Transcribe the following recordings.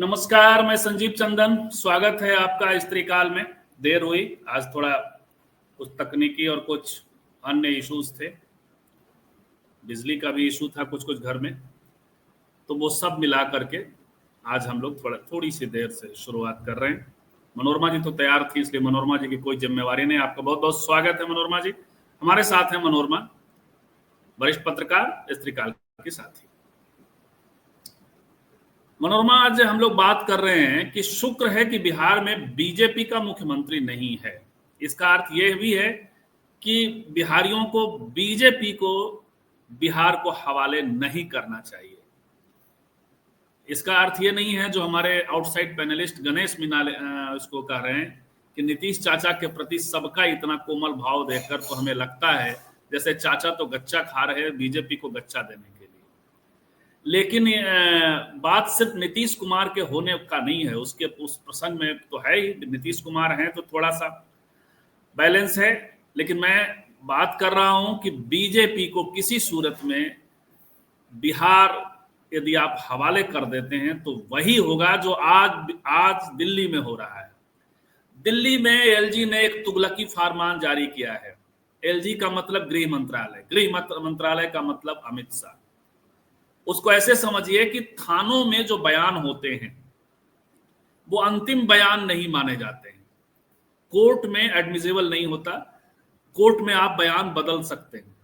नमस्कार, मैं संजीव चंदन। स्वागत है आपका स्त्री काल में। देर हुई, आज थोड़ा कुछ तकनीकी और कुछ अन्य इश्यूज थे। बिजली का भी इशू था कुछ कुछ घर में, तो वो सब मिला करके आज हम लोग थोड़ी सी देर से शुरुआत कर रहे हैं। मनोरमा जी तो तैयार थी, इसलिए मनोरमा जी की कोई जिम्मेवारी नहीं। आपका बहुत बहुत स्वागत है मनोरमा जी। हमारे साथ है मनोरमा, वरिष्ठ पत्रकार, स्त्री काल की साथी। मनोरमा, आज हम लोग बात कर रहे हैं कि शुक्र है कि बिहार में बीजेपी का मुख्यमंत्री नहीं है। इसका अर्थ यह भी है कि बिहारियों को बीजेपी को बिहार को हवाले नहीं करना चाहिए। इसका अर्थ ये नहीं है जो हमारे आउटसाइड पैनलिस्ट गणेश मीना इसको कह रहे हैं कि नीतीश चाचा के प्रति सबका इतना कोमल भाव देखकर तो हमें लगता है जैसे चाचा तो गच्चा खा रहे हैं बीजेपी को गच्चा देने के लिए। लेकिन बात सिर्फ नीतीश कुमार के होने का नहीं है, उसके उस प्रसंग में तो है ही, नीतीश कुमार हैं तो थोड़ा सा बैलेंस है। लेकिन मैं बात कर रहा हूं कि बीजेपी को किसी सूरत में बिहार यदि आप हवाले कर देते हैं तो वही होगा जो आज दिल्ली में हो रहा है। दिल्ली में एलजी ने एक तुगलकी फरमान जारी किया है। एलजी का मतलब गृह मंत्रालय, गृह मंत्रालय का मतलब अमित शाह। उसको ऐसे समझिए कि थानों में जो बयान होते हैं वो अंतिम बयान नहीं माने जाते हैं। कोर्ट में एडमिसिबल नहीं होता, कोर्ट में आप बयान बदल सकते हैं,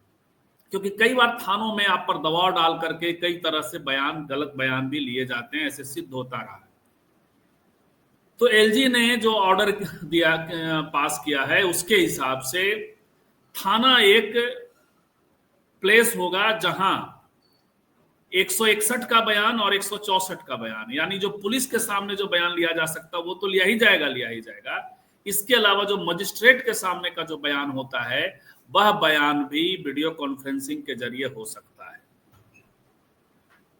क्योंकि कई बार थानों में आप पर दबाव डाल करके कई तरह से बयान, गलत बयान भी लिए जाते हैं, ऐसे सिद्ध होता रहा है। तो एलजी ने जो ऑर्डर दिया, पास किया है, उसके हिसाब से थाना एक प्लेस होगा जहां 161 का बयान और 164 का बयान, यानी जो पुलिस के सामने जो बयान लिया जा सकता वो तो लिया ही जाएगा। इसके अलावा जो मजिस्ट्रेट के सामने का जो बयान होता है वह बयान भी वीडियो कॉन्फ्रेंसिंग के जरिए हो सकता है।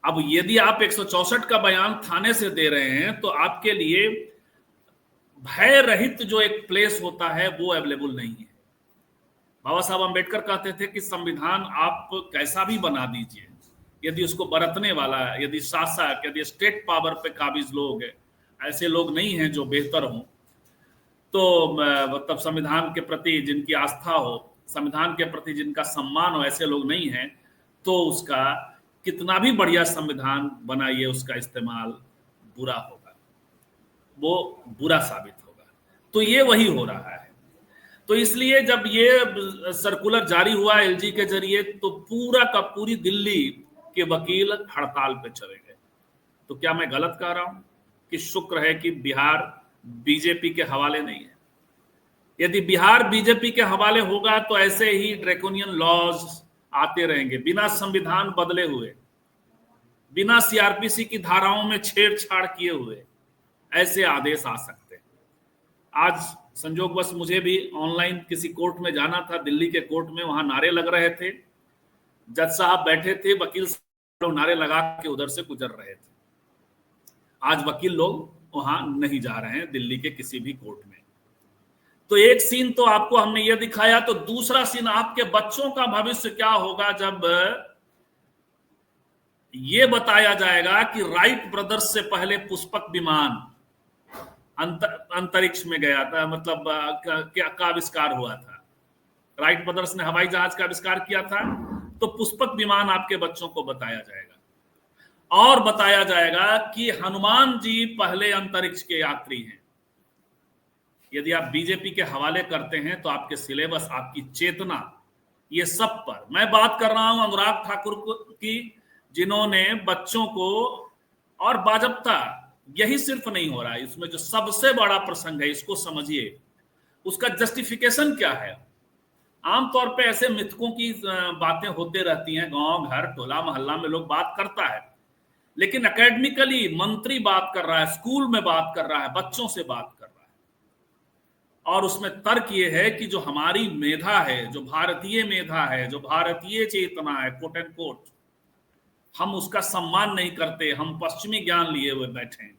अब यदि आप 164 का बयान थाने से दे रहे हैं तो आपके लिए भय रहित जो एक प्लेस होता है वो अवेलेबल नहीं है। बाबा साहब अम्बेडकर कहते थे कि संविधान आप कैसा भी बना दीजिए, यदि उसको बरतने वाला, यदि शासक, यदि स्टेट पावर पे काबिज लोग, ऐसे लोग नहीं हैं जो बेहतर हों, तो मतलब संविधान के प्रति जिनकी आस्था हो, संविधान के प्रति जिनका सम्मान हो, ऐसे लोग नहीं हैं, तो उसका कितना भी बढ़िया संविधान बनाइए, उसका इस्तेमाल बुरा होगा, वो बुरा साबित होगा। तो ये वही हो रहा है। तो इसलिए जब ये सर्कुलर जारी हुआ एलजी के जरिए तो पूरा का पूरी दिल्ली के वकील हड़ताल पे चले गए। तो क्या मैं गलत कह रहा हूं कि शुक्र है कि बिहार बीजेपी के हवाले नहीं है? यदि बिहार बीजेपी के हवाले होगा तो ऐसे ही ड्रैकोनियन लॉज आते रहेंगे, बिना संविधान बदले हुए, बिना सीआरपीसी की धाराओं में छेड़छाड़ किए हुए ऐसे आदेश आ सकते हैं। आज संयोगवश मुझे भी ऑनलाइन किसी कोर्ट में जाना था, दिल्ली के कोर्ट में, वहां नारे लग रहे थे, जज साहब बैठे थे, वकील साहब नारे लगा के उधर से गुजर रहे थे। आज वकील लोग वहां नहीं जा रहे हैं दिल्ली के किसी भी कोर्ट में। तो एक सीन तो आपको हमने ये दिखाया, तो दूसरा सीन आपके बच्चों का भविष्य क्या होगा जब ये बताया जाएगा कि राइट ब्रदर्स से पहले पुष्पक विमान अंतरिक्ष में गया था, मतलब का आविष्कार हुआ था। राइट ब्रदर्स ने हवाई जहाज का आविष्कार किया था, तो पुष्पक विमान आपके बच्चों को बताया जाएगा। और बताया जाएगा कि हनुमान जी पहले अंतरिक्ष के यात्री हैं। यदि आप बीजेपी के हवाले करते हैं तो आपके सिलेबस, आपकी चेतना, ये सब पर मैं बात कर रहा हूं अनुराग ठाकुर की, जिन्होंने बच्चों को, और बाजबता यही सिर्फ नहीं हो रहा है, इसमें जो सबसे बड़ा प्रसंग है, इसको समझिए, उसका जस्टिफिकेशन क्या है। आमतौर पे ऐसे मिथकों की बातें होते रहती हैं, गांव घर टोला मोहल्ला में लोग बात करता है, लेकिन एकेडमिकली मंत्री बात कर रहा है, स्कूल में बात कर रहा है, बच्चों से बात कर रहा है। और उसमें तर्क ये है कि जो हमारी मेधा है, जो भारतीय मेधा है, जो भारतीय चेतना है, कोट एंड कोट, हम उसका सम्मान नहीं करते, हम पश्चिमी ज्ञान लिए हुए बैठे हैं।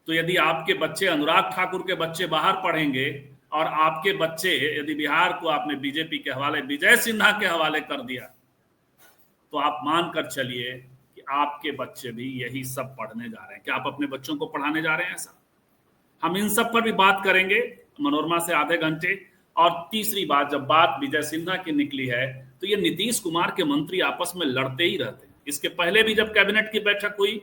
तो यदि आपके बच्चे, अनुराग ठाकुर के बच्चे बाहर पढ़ेंगे और आपके बच्चे, यदि बिहार को आपने बीजेपी के हवाले, विजय सिन्हा के हवाले कर दिया, तो आप मान कर चलिए कि कि आपके बच्चे भी यही सब पढ़ने जा रहे हैं, क्या आप अपने बच्चों को पढ़ाने जा रहे हैं ऐसा? हम इन सब पर भी बात करेंगे मनोरमा से आधे घंटे। और तीसरी बात, जब बात विजय सिन्हा की निकली है तो ये नीतीश कुमार के मंत्री आपस में लड़ते ही रहते हैं। इसके पहले भी जब कैबिनेट की बैठक हुई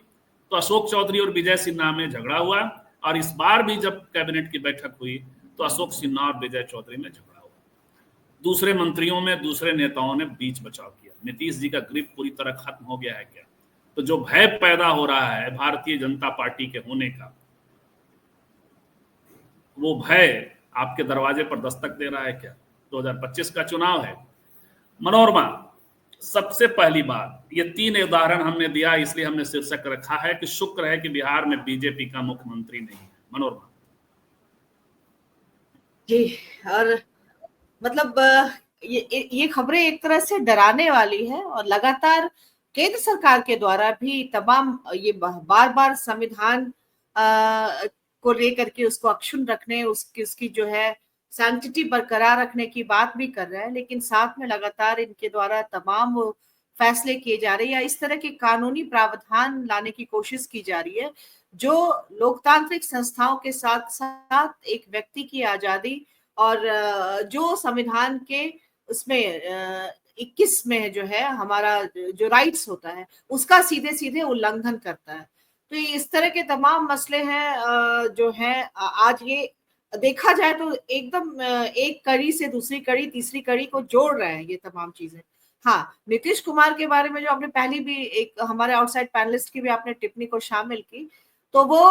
तो अशोक चौधरी और विजय सिन्हा में झगड़ा हुआ, और इस बार भी जब कैबिनेट की बैठक हुई तो अशोक सिन्हा और विजय चौधरी में झगड़ा हुआ। दूसरे मंत्रियों में दूसरे नेताओं ने बीच बचाव किया। नीतीश जी का ग्रिप पूरी तरह खत्म हो गया है क्या? तो जो भय पैदा हो रहा है भारतीय जनता पार्टी के होने का, वो भय आपके दरवाजे पर दस्तक दे रहा है क्या? 2025 का चुनाव है। मनोरमा, सबसे पहली बात, ये 3 उदाहरण हमने दिया, इसलिए हमने शीर्षक रखा है कि शुक्र है कि बिहार में बीजेपी का मुख्यमंत्री नहीं है। मनोरमा जी, और मतलब ये खबरें एक तरह से डराने वाली है, और लगातार केंद्र सरकार के द्वारा भी तमाम ये बार बार संविधान को लेकर के उसको अक्षुण्ण रखने, उसकी जो है सैंक्टिटी बरकरार रखने की बात भी कर रहा है, लेकिन साथ में लगातार इनके द्वारा तमाम वो फैसले किए जा रहे हैं या इस तरह के कानूनी प्रावधान लाने की कोशिश की जा रही है जो लोकतांत्रिक संस्थाओं के साथ साथ एक व्यक्ति की आजादी और जो संविधान के उसमें 21 में जो है हमारा जो राइट्स होता है उसका सीधे सीधे उल्लंघन करता है। तो इस तरह के तमाम मसले हैं जो है आज ये देखा जाए तो एकदम एक कड़ी से दूसरी कड़ी तीसरी कड़ी को जोड़ रहे हैं ये तमाम चीजें। हाँ, नीतीश कुमार के बारे में जो आपने पहली भी एक हमारे आउटसाइड पैनलिस्ट की भी आपने टिप्पणी को शामिल की, तो वो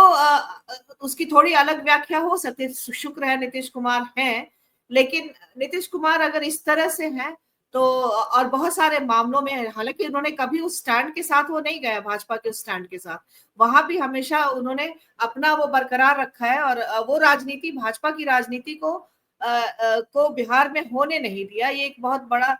उसकी थोड़ी अलग व्याख्या हो सकती है। शुक्र है नीतीश कुमार हैं, लेकिन नीतीश कुमार अगर इस तरह से हैं तो, और बहुत सारे मामलों में हालांकि उन्होंने कभी उस स्टैंड के साथ वो नहीं गया, भाजपा के उस स्टैंड के साथ, वहां भी हमेशा उन्होंने अपना वो बरकरार रखा है और वो राजनीति भाजपा की राजनीति को बिहार में होने नहीं दिया। ये एक बहुत बड़ा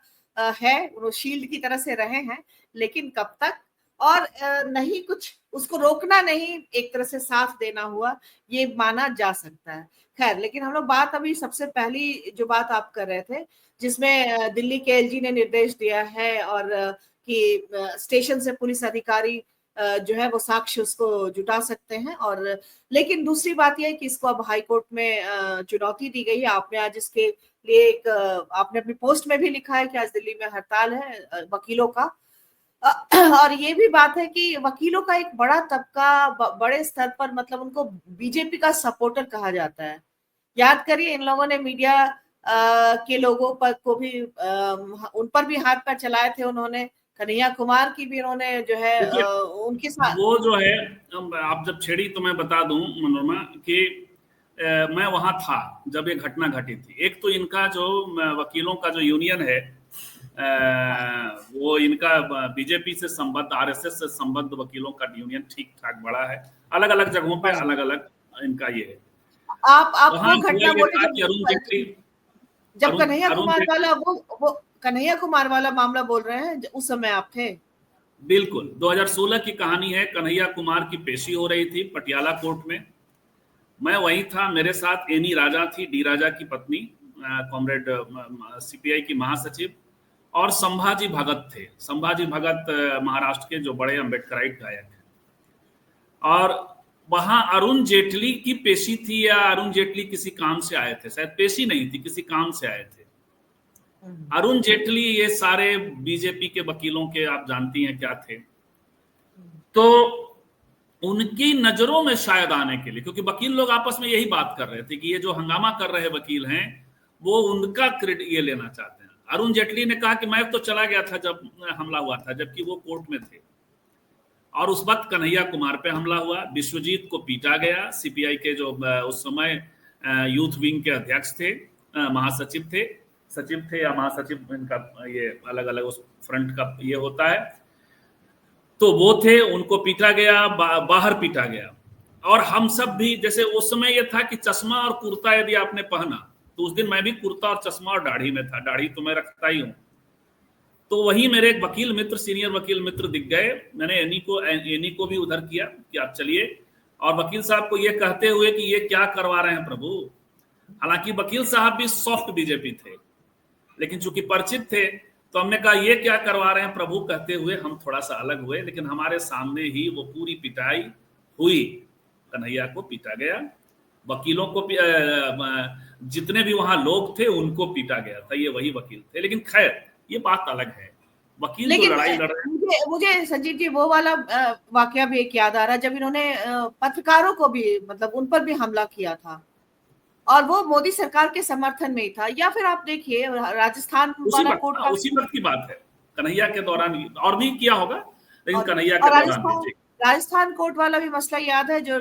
है, वो शील्ड की तरह से रहे हैं, लेकिन कब तक, और नहीं कुछ उसको रोकना नहीं, एक तरह से साथ देना हुआ, ये माना जा सकता है। खैर, लेकिन हम लोग बात अभी सबसे पहली जो बात आप कर रहे थे जिसमें दिल्ली के एलजी ने निर्देश दिया है और कि स्टेशन से पुलिस अधिकारी जो है वो साक्ष्य उसको जुटा सकते हैं, और लेकिन दूसरी बात यह है कि इसको अब हाई कोर्ट में चुनौती दी गई है। आपने आज इसके लिए एक आपने अपनी पोस्ट में भी लिखा है कि आज दिल्ली में हड़ताल है वकीलों का, और ये भी बात है कि वकीलों का एक बड़ा तबका बड़े स्तर पर, मतलब उनको बीजेपी का सपोर्टर कहा जाता है। याद करिए, इन लोगों ने मीडिया के लोगों पर को भी उन पर भी हाथ पैर चलाए थे उन्होंने, कन्हैया कुमार की भी उन्होंने जो है उनके साथ वो जो है, आप जब छेड़ी तो मैं बता दूं मनोरमा कि मैं वहां था जब ये घटना घटी थी। एक तो इनका जो वकीलों का जो यूनियन है वो इनका बीजेपी से संबद्ध, आरएसएस से संबद्ध वकीलों का यूनियन ठीक ठाक बड़ा है, अलग अलग जगहों पे अलग अलग इनका ये है। आप वो घटना बोले जब कन्हैया कुमार वाला वो कन्हैया कुमार वाला मामला बोल रहे हैं, उस समय आप थे? बिल्कुल, 2016 की कहानी है। कन्हैया कुमार की पेशी हो रही थी पटियाला कोर्ट में, मैं वहीं था, मेरे साथ एनी राजा थी, डी राजा की पत्नी, कॉमरेड सीपीआई की महासचिव, और संभाजी भगत थे। संभाजी भगत महाराष्ट्र के जो बड़े अम्बेडकराइट गायक हैं, और वहां अरुण जेटली की पेशी थी, या अरुण जेटली किसी काम से आए थे, शायद पेशी नहीं थी, किसी काम से आए थे। अरुण जेटली ये सारे बीजेपी के वकीलों के आप जानती हैं क्या थे, तो उनकी नजरों में शायद आने के लिए, क्योंकि वकील लोग आपस में यही बात कर रहे थे कि ये जो हंगामा कर रहे वकील हैं वो उनका क्रेडिट ये लेना चाहते हैं। अरुण जेटली ने कहा कि मैं तो चला गया था जब हमला हुआ था, जबकि वो कोर्ट में थे, और उस वक्त कन्हैया कुमार पे हमला हुआ, विश्वजीत को पीटा गया। सीपीआई के जो उस समय यूथ विंग के अध्यक्ष थे, महासचिव थे, सचिव थे या महासचिव, इनका ये अलग अलग उस फ्रंट का ये होता है, तो वो थे, उनको पीटा गया, बाहर पीटा गया। और हम सब भी, जैसे उस समय ये था कि चश्मा और कुर्ता यदि आपने पहना, तो उस दिन मैं भी कुर्ता और चश्मा और दाढ़ी में था, दाढ़ी तो मैं रखता ही हूँ, तो वही मेरे एक वकील मित्र, सीनियर वकील मित्र दिख गए। मैंने एनी को भी उधर किया कि आप चलिए, और वकील साहब को ये कहते हुए कि ये क्या करवा रहे हैं प्रभु। हालांकि वकील साहब भी सॉफ्ट बीजेपी थे, लेकिन चूंकि परिचित थे तो हमने कहा ये क्या करवा रहे हैं प्रभु, कहते हुए हम थोड़ा सा अलग हुए, लेकिन हमारे सामने ही वो पूरी पिटाई हुई। कन्हैया को पीटा गया, वकीलों को जितने भी वहां लोग थे उनको पीटा गया था, ये वही वकील थे। लेकिन खैर ये बात अलग है, वकील जो लड़ाई लड़ रहे हैं। मुझे संजीव जी वो वाला वाकया भी एक याद आ रहा है, जब इन्होंने पत्रकारों को भी मतलब उन पर भी हमला किया था, और वो मोदी सरकार के समर्थन में ही था। या फिर आप देखिए राजस्थान वाला कोर्ट का, उसी वक्त की बात है, कन्हैया के दौरान और भी किया होगा, लेकिन कन्हैया और के दौरान भी। राजस्थान कोर्ट वाला भी मसला याद है, जो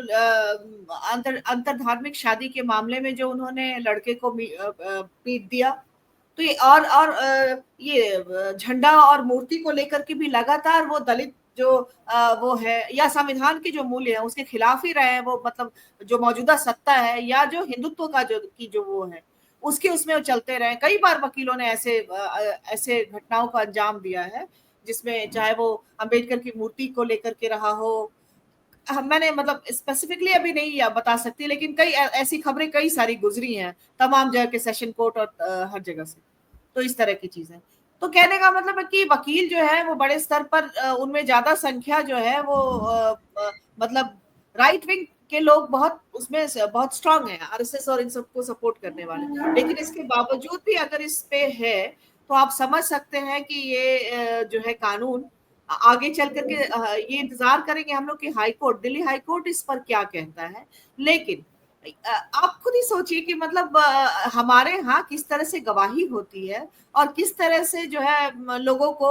अंतर धार्मिक शादी के मामले में जो उन्होंने लड़के को पीट दिया। तो ये और ये झंडा और मूर्ति को लेकर के भी लगातार वो दलित जो वो है या संविधान के जो मूल्य है उसके खिलाफ ही रहे हैं वो, मतलब जो मौजूदा सत्ता है या जो हिंदुत्व का जो वो है उसके उसमें वो चलते रहे। कई बार वकीलों ने ऐसे घटनाओं को अंजाम दिया है, जिसमें चाहे वो अंबेडकर की मूर्ति को लेकर के रहा हो, मैंने मतलब स्पेसिफिकली अभी नहीं बता सकती, लेकिन कई ऐसी खबरें कई सारी गुजरी हैं तमाम जगह के सेशन कोर्ट और हर जगह से। तो इस तरह की चीजें, तो कहने का मतलब है कि वकील जो है वो बड़े स्तर पर उनमें ज्यादा संख्या जो है वो मतलब राइट विंग के लोग बहुत उसमें बहुत स्ट्रांग है, आरएसएस और इन सबको सपोर्ट करने वाले। लेकिन इसके बावजूद भी अगर इस पे है तो आप समझ सकते हैं कि ये जो है कानून आगे चल करके ये इंतजार करेंगे हम लोग कि high court, Delhi high court इस पर क्या कहता है। लेकिन आप खुद ही सोचिए कि मतलब हमारे यहाँ किस तरह से गवाही होती है और किस तरह से जो है लोगों को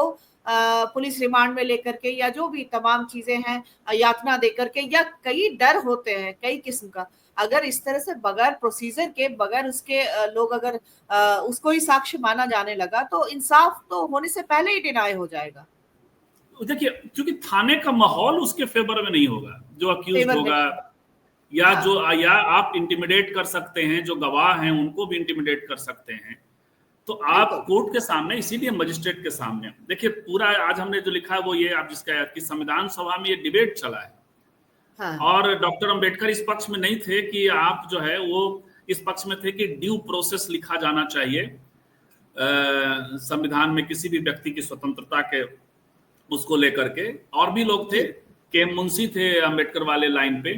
पुलिस रिमांड में लेकर के या जो भी तमाम चीजें हैं यातना देकर के, या कई डर होते हैं कई किस्म का। अगर इस तरह से बगैर प्रोसीजर के बगैर उसके लोग अगर उसको ही साक्ष्य माना जाने लगा तो इंसाफ तो होने से पहले ही डिनाई हो जाएगा। देखिए, क्योंकि थाने का माहौल उसके फेवर में नहीं होगा, जो अक्यूज होगा या हाँ। या आप इंटिमिडेट कर सकते हैं, जो गवाह हैं उनको भी इंटिमिडेट कर सकते हैं। तो आप कोर्ट के सामने, इसीलिए मजिस्ट्रेट के सामने देखिए, पूरा आज हमने जो लिखा है वो ये आप जिसका कि संविधान सभा में ये डिबेट चला है। हाँ। और डॉक्टर अंबेडकर इस पक्ष में नहीं थे कि आप जो है वो इस पक्ष में थे कि ड्यू प्रोसेस लिखा जाना चाहिए संविधान में किसी भी व्यक्ति की स्वतंत्रता के उसको लेकर के। और भी लोग थे, के मुंशी थे अंबेडकर वाले लाइन पे,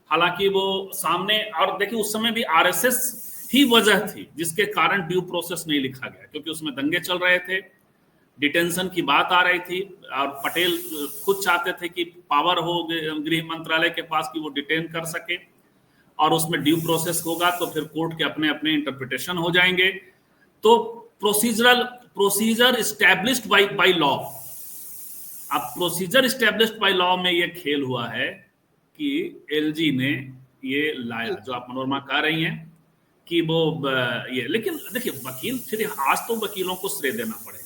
हालांकि वो सामने। और देखिए उस समय भी आरएसएस ही वजह थी जिसके कारण ड्यू प्रोसेस नहीं लिखा गया, क्योंकि उसमें दंगे चल रहे थे, डिटेंशन की बात आ रही थी, और पटेल खुद चाहते थे कि पावर हो गृह मंत्रालय के पास कि वो डिटेन कर सके, और उसमें ड्यू प्रोसेस होगा तो फिर कोर्ट के अपने अपने इंटरप्रिटेशन हो जाएंगे। तो प्रोसीजर इस्टेब्लिश्ड बाय लॉ, अब प्रोसीजर इस्टेब्लिश्ड बाय लॉ में ये खेल हुआ है कि एलजी ने ये लाया, जो आप मनोरमा कह रही हैं कि वो ये। लेकिन देखिए वकील, फिर आज तो वकीलों को श्रेय देना पड़ेगा,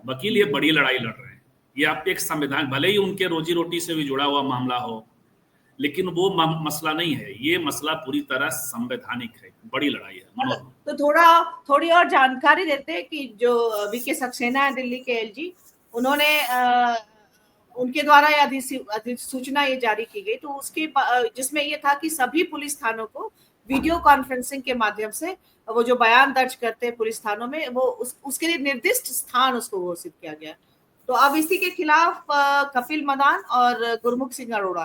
वकील ये बड़ी लड़ाई लड़ रहे हैं। ये आप एक संविधान, भले ही उनके रोजी रोटी से भी जुड़ा हुआ मामला हो, लेकिन वो मसला नहीं है, ये मसला पूरी तरह संवैधानिक है, बड़ी लड़ाई है। तो थोड़ी और जानकारी देते हैं कि जो वीके सक्सेना है दिल्ली के एलजी, उन्होंने उनके द्वारा अधिसूचना ये जारी की गई, तो उसके जिसमें ये था कि सभी पुलिस थानों को वीडियो कॉन्फ्रेंसिंग के माध्यम से वो जो बयान दर्ज करते हैं पुलिस थानों में, वो उसके लिए निर्दिष्ट स्थान उसको घोषित किया गया। तो अब इसी के खिलाफ कपिल मदान और गुरमुख सिंह अरोड़ा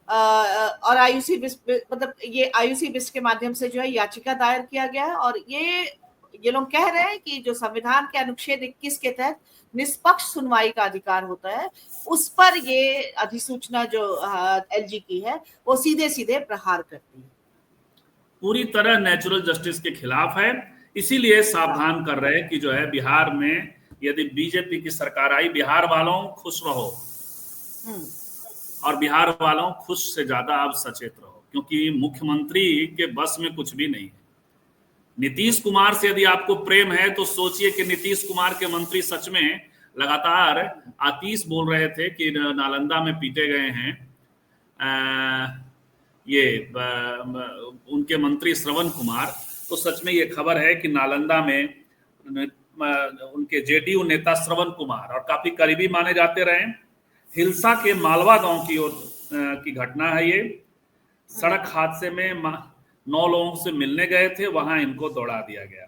और आयुषी मतलब ये आयुषी बिस्ट के माध्यम से जो है याचिका दायर किया गया है। और ये लोग कह रहे हैं कि जो संविधान के अनुच्छेद 21 के तहत निष्पक्ष सुनवाई का अधिकार होता है, उस पर ये अधिसूचना जो एलजी की है वो सीधे सीधे प्रहार करती है, पूरी तरह नेचुरल जस्टिस के खिलाफ है। इसीलिए सावधान कर रहे हैं कि जो है बिहार में यदि बीजेपी की सरकार आई, बिहार वालों खुश रहो, और बिहार वालों खुश से ज्यादा आप सचेत रहो, क्योंकि मुख्यमंत्री के बस में कुछ भी नहीं है। नीतीश कुमार से यदि आपको प्रेम है तो सोचिए कि नीतीश कुमार के मंत्री सच में लगातार आतिश बोल रहे थे कि नालंदा में पीटे गए हैं ये उनके मंत्री श्रवण कुमार। तो सच में ये खबर है कि नालंदा में उनके जेडीयू नेता श्रवण कुमार, और काफी करीबी माने जाते रहे, हिलसा के मालवा गांव की ओर की घटना है ये। सड़क हादसे में 9 लोगों से मिलने गए थे, वहां इनको दौड़ा दिया गया।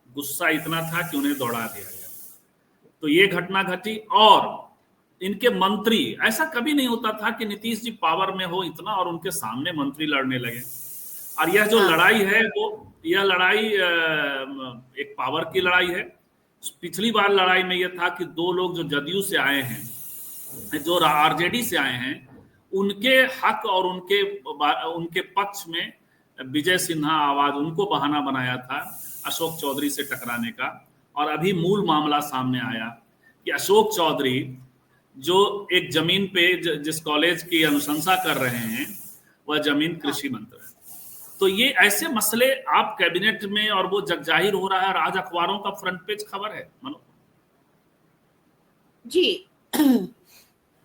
गुस्सा इतना था कि उन्हें दौड़ा दिया गया। तो ये घटना घटी। और इनके मंत्री, ऐसा कभी नहीं होता था कि नीतीश जी पावर में हो इतना और उनके सामने मंत्री लड़ने लगे। और यह जो लड़ाई है वो, यह लड़ाई एक पावर की लड़ाई है। पिछली बार लड़ाई में यह था कि दो लोग जो जदयू से आए हैं, जो आरजेडी से आए हैं, उनके हक और उनके पक्ष में विजय सिन्हा आवाज, उनको बहाना बनाया था अशोक चौधरी से टकराने का। और अभी मूल मामला सामने आया कि अशोक चौधरी जो एक जमीन पे जिस कॉलेज की अनुशंसा कर रहे हैं, वह जमीन कृषि मंत्री है। तो ये ऐसे मसले आप कैबिनेट में, और वो जगजाहिर हो रहा है, और आज अखबारों का फ्रंट पेज खबर है। मनो जी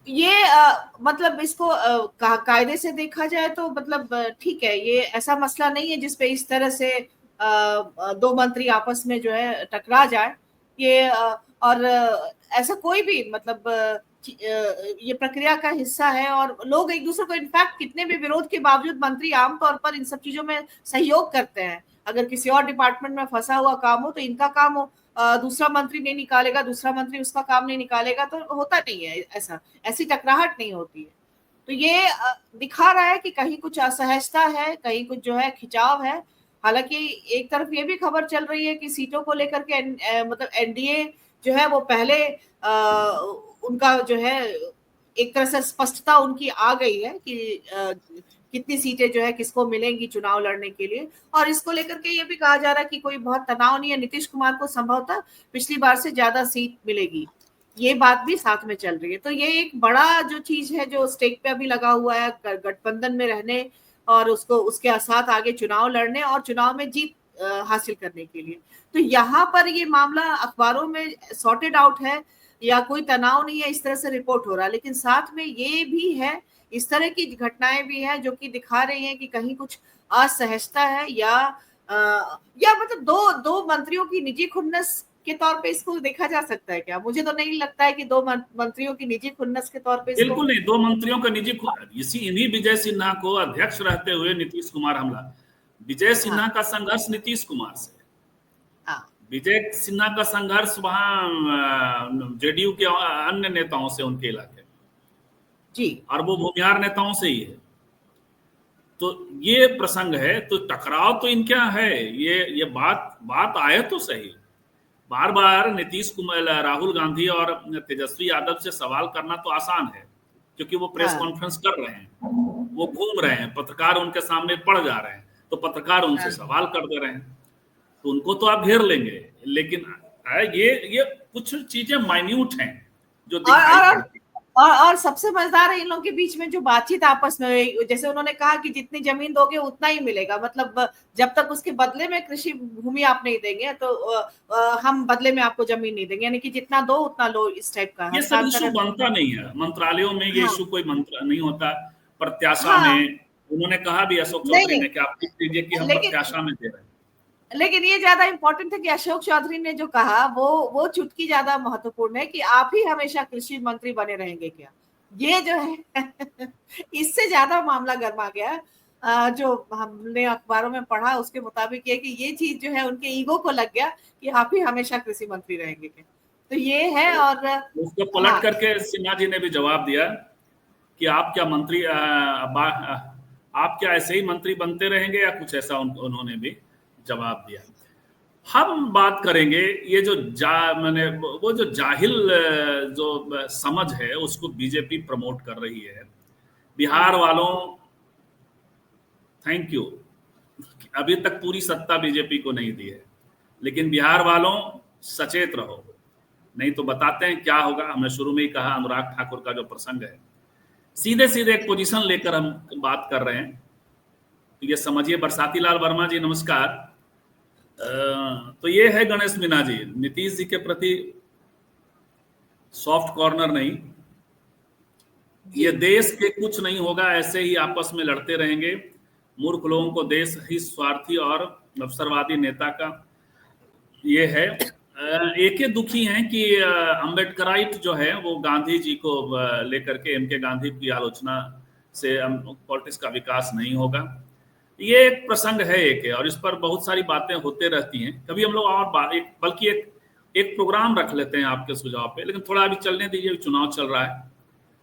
ये मतलब इसको कायदे से देखा जाए तो मतलब ठीक है, ये ऐसा मसला नहीं है जिसपे इस तरह से दो मंत्री आपस में जो है टकरा जाए। ये और ऐसा कोई भी मतलब ये प्रक्रिया का हिस्सा है, और लोग एक दूसरे को, इनफैक्ट कितने भी विरोध के बावजूद मंत्री आमतौर पर इन सब चीजों में सहयोग करते हैं। अगर किसी और डिपार्टमेंट में फंसा हुआ काम हो तो इनका काम हो, दूसरा मंत्री नहीं निकालेगा, दूसरा मंत्री उसका काम नहीं निकालेगा, तो होता नहीं है ऐसा, ऐसी टकराहट नहीं होती है। तो ये दिखा रहा है कि कहीं कुछ असहजता है, कहीं कुछ जो है खिंचाव है। हालांकि एक तरफ ये भी खबर चल रही है कि सीटों को लेकर के मतलब एनडीए जो है वो पहले उनका जो है एक तरह से स्पष्टता उनकी आ गई है कि कितनी सीटें जो है किसको मिलेंगी चुनाव लड़ने के लिए। और इसको लेकर के ये भी कहा जा रहा है कि कोई बहुत तनाव नहीं है, नीतीश कुमार को संभवतः पिछली बार से ज्यादा सीट मिलेगी, ये बात भी साथ में चल रही है। तो ये एक बड़ा जो चीज है जो स्टेक पे अभी लगा हुआ है गठबंधन में रहने और उसको उसके साथ आगे चुनाव लड़ने और चुनाव में जीत हासिल करने के लिए। तो यहाँ पर ये मामला अखबारों में सॉर्टेड आउट है या कोई तनाव नहीं है, इस तरह से रिपोर्ट हो रहा है। लेकिन साथ में ये भी है, इस तरह की घटनाएं भी हैं जो कि दिखा रही हैं कि कहीं कुछ असहजता है या मतलब दो मंत्रियों की निजी खुन्नस के तौर पे इसको देखा जा सकता है क्या? मुझे तो नहीं लगता है कि दो मंत्रियों की निजी खुन्नस के तौर पे इसको, बिल्कुल नहीं, दो मंत्रियों का निजी, इन्हीं विजय सिन्हा को अध्यक्ष रहते हुए नीतीश कुमार हमला। विजय सिन्हा का संघर्ष नीतीश कुमार से, विजय सिन्हा का संघर्ष वहां जेडीयू के अन्य नेताओं से, उनके इलाके जी, और वो भूमिहार नेताओं से ही है। तो ये प्रसंग है, तो टकराव तो इनके यहाँ है। ये बात आए तो सही। बार बार नीतीश कुमार, राहुल गांधी और तेजस्वी यादव से सवाल करना तो आसान है, क्योंकि वो प्रेस कॉन्फ्रेंस कर रहे हैं, वो घूम रहे हैं, पत्रकार उनके सामने पड़ जा रहे हैं, तो पत्रकार उनसे सवाल कर दे रहे हैं, तो उनको तो आप घेर लेंगे। लेकिन ये कुछ चीजें माइन्यूट हैं जो दिखाई और सबसे मजेदार है इन लोगों के बीच में जो बातचीत आपस में, जैसे उन्होंने कहा कि जितनी जमीन दोगे उतना ही मिलेगा, मतलब जब तक उसके बदले में कृषि भूमि आप नहीं देंगे तो हम बदले में आपको जमीन नहीं देंगे, यानी कि जितना दो उतना लो, इस टाइप का। ये सब इशू बनता नहीं है मंत्रालयों में, ये इशू कोई मंत्र नहीं होता। प्रत्याशा में उन्होंने कहा भी, अशोक चौधरी ने, कि आप लिख दीजिए कि हम प्रत्याशा में दे रहे हैं। लेकिन ये ज्यादा इंपॉर्टेंट है कि अशोक चौधरी ने जो कहा वो चुटकी ज्यादा महत्वपूर्ण है कि आप ही हमेशा कृषि मंत्री बने रहेंगे क्या, ये जो है इससे ज्यादा मामला गर्मा गया। जो हमने अखबारों में पढ़ा उसके मुताबिक ये कि ये चीज जो है उनके ईगो को लग गया कि आप ही हमेशा कृषि मंत्री रहेंगे क्या। तो ये है। और उसको पलट करके सिन्हा जी ने भी जवाब दिया कि आप क्या मंत्री, आप क्या ऐसे ही मंत्री बनते रहेंगे, या कुछ ऐसा उन्होंने भी जवाब दिया। हम बात करेंगे ये जो मैंने वो जो जाहिल जो समझ है उसको बीजेपी प्रमोट कर रही है। बिहार वालों, थैंक यू, अभी तक पूरी सत्ता बीजेपी को नहीं दी है, लेकिन बिहार वालों सचेत रहो, नहीं तो बताते हैं क्या होगा। हमने शुरू में ही कहा, अनुराग ठाकुर का जो प्रसंग है, सीधे सीधे एक पोजीशन लेकर हम बात कर रहे हैं। ये समझिए, बरसाती लाल वर्मा जी नमस्कार। तो ये है गणेश मीना जी, नीतीश जी के प्रति सॉफ्ट कॉर्नर नहीं। ये देश के कुछ नहीं होगा, ऐसे ही आपस में लड़ते रहेंगे। मूर्ख लोगों को देश ही स्वार्थी और अवसरवादी नेता का ये है। एक दुखी हैं कि अम्बेडकराइट जो है वो गांधी जी को लेकर के, एम के गांधी की आलोचना से पॉलिटिक्स का विकास नहीं होगा। ये एक प्रसंग है एक है, और इस पर बहुत सारी बातें होते रहती हैं। कभी हम लोग और बल्कि एक एक प्रोग्राम रख लेते हैं आपके सुझाव पे, लेकिन थोड़ा अभी चलने दीजिए, चुनाव चल रहा है,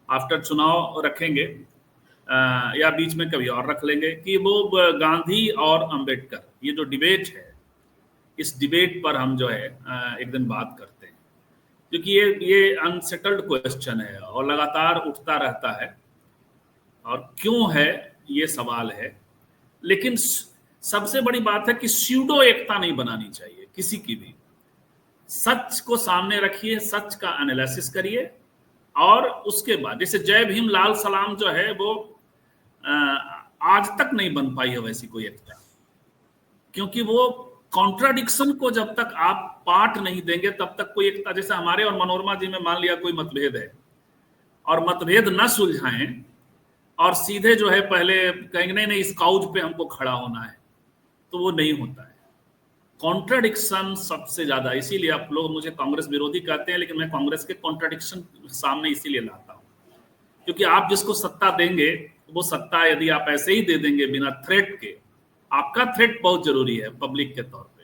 आफ्टर चुनाव रखेंगे या बीच में कभी और रख लेंगे कि वो गांधी और अंबेडकर ये जो डिबेट है, इस डिबेट पर हम जो है एक दिन बात करते हैं, क्योंकि ये अनसेटल्ड क्वेश्चन है और लगातार उठता रहता है, और क्यों है ये सवाल है। लेकिन सबसे बड़ी बात है कि स्यूडो एकता नहीं बनानी चाहिए किसी की भी। सच को सामने रखिए, सच का एनालिसिस करिए, और उसके बाद जैसे जय भीम लाल सलाम जो है वो आज तक नहीं बन पाई है वैसी कोई एकता, क्योंकि वो कॉन्ट्राडिक्शन को जब तक आप पार्ट नहीं देंगे तब तक कोई एकता, जैसे हमारे और मनोरमा जी में मान लिया कोई मतभेद है और मतभेद न सुलझाएं और सीधे जो है पहले कहेंगे नहीं नहीं इस काउज पे हमको खड़ा होना है, तो वो नहीं होता है। कॉन्ट्राडिक्शन सबसे ज्यादा, इसीलिए आप लोग मुझे कांग्रेस विरोधी कहते हैं, लेकिन मैं कांग्रेस के कॉन्ट्राडिक्शन सामने इसीलिए लाता हूं, क्योंकि आप जिसको सत्ता देंगे वो सत्ता यदि आप ऐसे ही दे देंगे बिना थ्रेट के, आपका थ्रेट बहुत जरूरी है पब्लिक के तौर पे।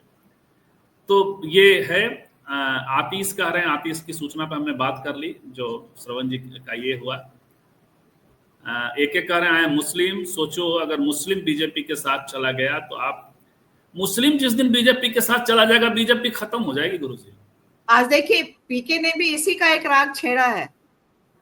तो ये है आतिश कह रहे हैं, आतिश की सूचना पर हमने बात कर ली, जो श्रवण जी का ये हुआ। एक एक कह रहे हैं मुस्लिम, सोचो अगर मुस्लिम बीजेपी के साथ चला गया तो आप, मुस्लिम जिस दिन बीजेपी के साथ चला जाएगा बीजेपी खत्म हो जाएगी गुरुजी। आज देखिए पीके ने भी इसी का एक राग छेड़ा है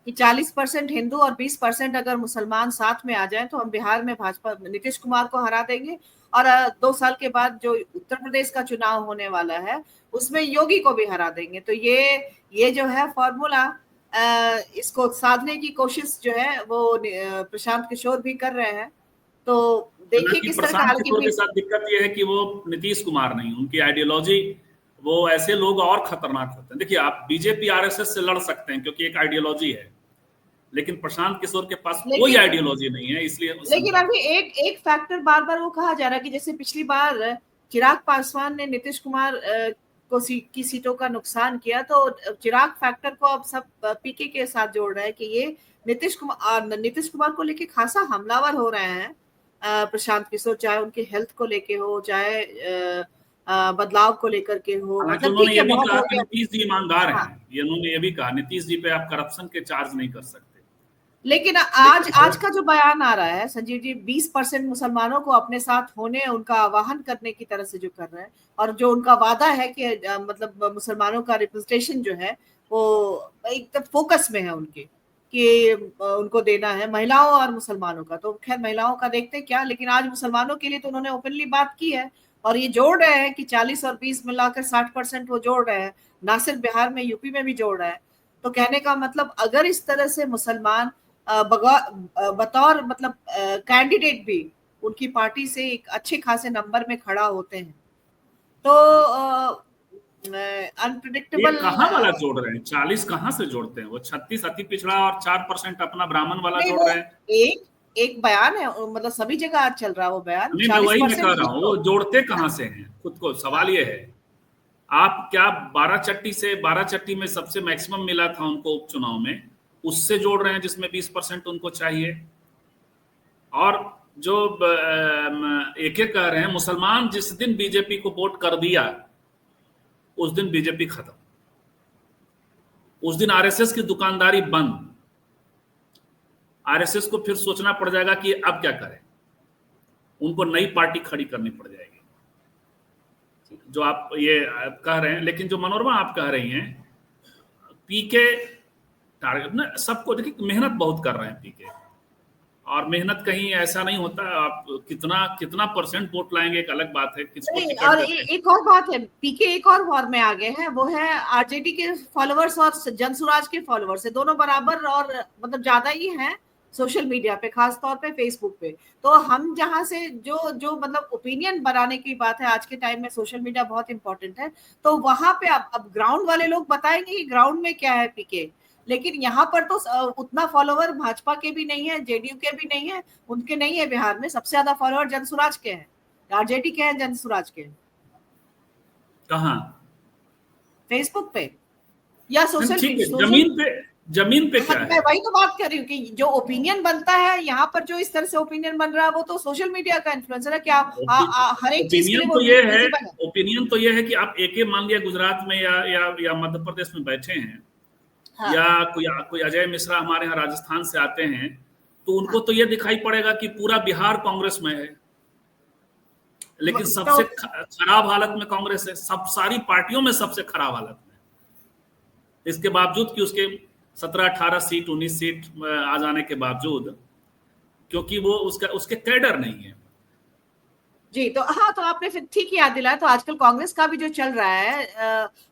कि 40% हिंदू और 20% अगर मुसलमान साथ में आ जाएं तो हम बिहार में भाजपा नीतीश कुमार को हरा देंगे, और 2 साल के बाद जो उत्तर प्रदेश का चुनाव होने वाला है उसमें योगी को भी हरा देंगे। तो ये जो है फॉर्मूला, इसको साधने की कोशिश जो है वो प्रशांत किशोर भी कर रहे हैं। तो देखिए किस तरह के साथ दिक्कत ये है कि वो नीतीश कुमार नहीं, उनकी आइडियोलॉजी, वो ऐसे लोग और खतरनाक होते हैं। देखिए आप बीजेपी आरएसएस से लड़ सकते हैं क्योंकि एक आइडियोलॉजी है, लेकिन प्रशांत किशोर के पास कोई आइडियोलॉजी नहीं है, इसलिए। लेकिन अभी एक फैक्टर बार बार वो कहा जा रहा है कि जैसे पिछली बार चिराग पासवान ने नीतीश कुमार की सीटों का नुकसान किया, तो चिराग फैक्टर को अब सब पीके के साथ जोड़ रहे हैं कि ये नीतीश कुमार को लेके खासा हमलावर हो रहे हैं प्रशांत किशोर, चाहे उनके हेल्थ को लेके हो, चाहे बदलाव को लेकर के हो। मतलब उन्होंने ये भी कहा कि नीतीश जी ईमानदार हैं, ये उन्होंने ये भी कहा नीतीश जी पे आप करप्शन के चार्ज नहीं कर सकते। लेकिन आज का जो बयान आ रहा है संजीव जी, 20% मुसलमानों को अपने साथ होने, उनका आह्वान करने की तरह से जो कर रहे हैं, और जो उनका वादा है कि मतलब मुसलमानों का रिप्रेजेंटेशन जो है वो एकदम फोकस में है उनके, कि उनको देना है महिलाओं और मुसलमानों का। तो खैर महिलाओं का देखते हैं क्या, लेकिन आज मुसलमानों के लिए तो उन्होंने ओपनली बात की है, और ये जोड़ रहे हैं कि 40 और 20 मिलाकर 60% वो जोड़ रहे हैं, ना सिर्फ बिहार में यूपी में भी जोड़ रहे हैं। तो कहने का मतलब अगर इस तरह से मुसलमान बतौर मतलब कैंडिडेट भी उनकी पार्टी से एक अच्छे खासे नंबर में खड़ा होते हैं, तो अनप्रेडिक्टेबल। कहाँ वाला जोड़ रहे हैं? 40 कहाँ से जोड़ते हैं? वो 36 अति पिछड़ा और 4% अपना ब्राह्मण वाला जोड़ रहे हैं। एक बयान है, मतलब सभी जगह चल रहा है वो बयान। मैं वही मैं कह रहा हूँ, वो जोड़ते कहाँ से हैं खुद को? सवाल ये है, आप क्या 12 चट्टी में सबसे मैक्सिमम मिला था उनको उपचुनाव में, उससे जोड़ रहे हैं जिसमें 20% उनको चाहिए? और जो एक कह रहे हैं मुसलमान जिस दिन बीजेपी को वोट कर दिया उस दिन बीजेपी खत्म, उस दिन आरएसएस की दुकानदारी बंद। आरएसएस को फिर सोचना पड़ जाएगा कि अब क्या करें, उनको नई पार्टी खड़ी करनी पड़ जाएगी, जो आप ये कह रहे हैं। लेकिन जो मनोरमा आप कह रही हैं, पीके टारगेट ना सबको, देखिए मेहनत बहुत कर रहे हैं पीके, और मेहनत कहीं ऐसा नहीं होता, आप कितना परसेंट वोट लाएंगे एक अलग बात है। किसको और एक और बात है, पीके एक और वॉर में आगे है, वो है आरजेडी के फॉलोअर्स और जनसुराज के फॉलोअर्स है, दोनों बराबर और मतलब ज्यादा ही हैं सोशल मीडिया पे, खास तौर पे फेसबुक पे। तो हम जहां से जो मतलब ओपिनियन बनाने की बात है, आज के टाइम में सोशल मीडिया बहुत इंपॉर्टेंट है, तो वहां पे अब ग्राउंड वाले लोग बताएंगे कि ग्राउंड में क्या है पीके। लेकिन यहाँ पर तो उतना फॉलोवर भाजपा के भी नहीं है, जेडीयू के भी नहीं है, उनके नहीं है। बिहार में सबसे ज्यादा फॉलोवर जनसुराज के हैं, आरजेडी के हैं, जनसुराज के हैं। कहाँ? फेसबुक पे या सोशल जमीन पे जमीन पे क्या मैं है? वही तो बात कर रही हूँ कि जो ओपिनियन बनता है यहाँ पर, जो इस तरह से ओपिनियन बन रहा है, वो तो सोशल मीडिया का इन्फ्लुएंसर है क्या? हर एक चीज के लिए ओपिनियन वो तो ये है, विजिबल है। ओपिनियन तो ये है कि आप एक मान लिया गुजरात में या मध्य प्रदेश में बैठे हैं, हाँ या कोई अजय मिश्रा हमारे यहाँ राजस्थान से आते हैं, तो उनको हाँ। तो ये दिखाई पड़ेगा कि पूरा बिहार कांग्रेस में है, लेकिन तो सबसे खराब हालत में कांग्रेस है, सब सारी पार्टियों में सबसे खराब हालत में। इसके बावजूद कि उसके 17-18 सीट 19 सीट आ जाने के बावजूद, क्योंकि वो उसके कैडर नहीं है। जी, तो हाँ, तो आपने फिर ठीक याद दिलाया। तो आजकल कांग्रेस का भी जो चल रहा है,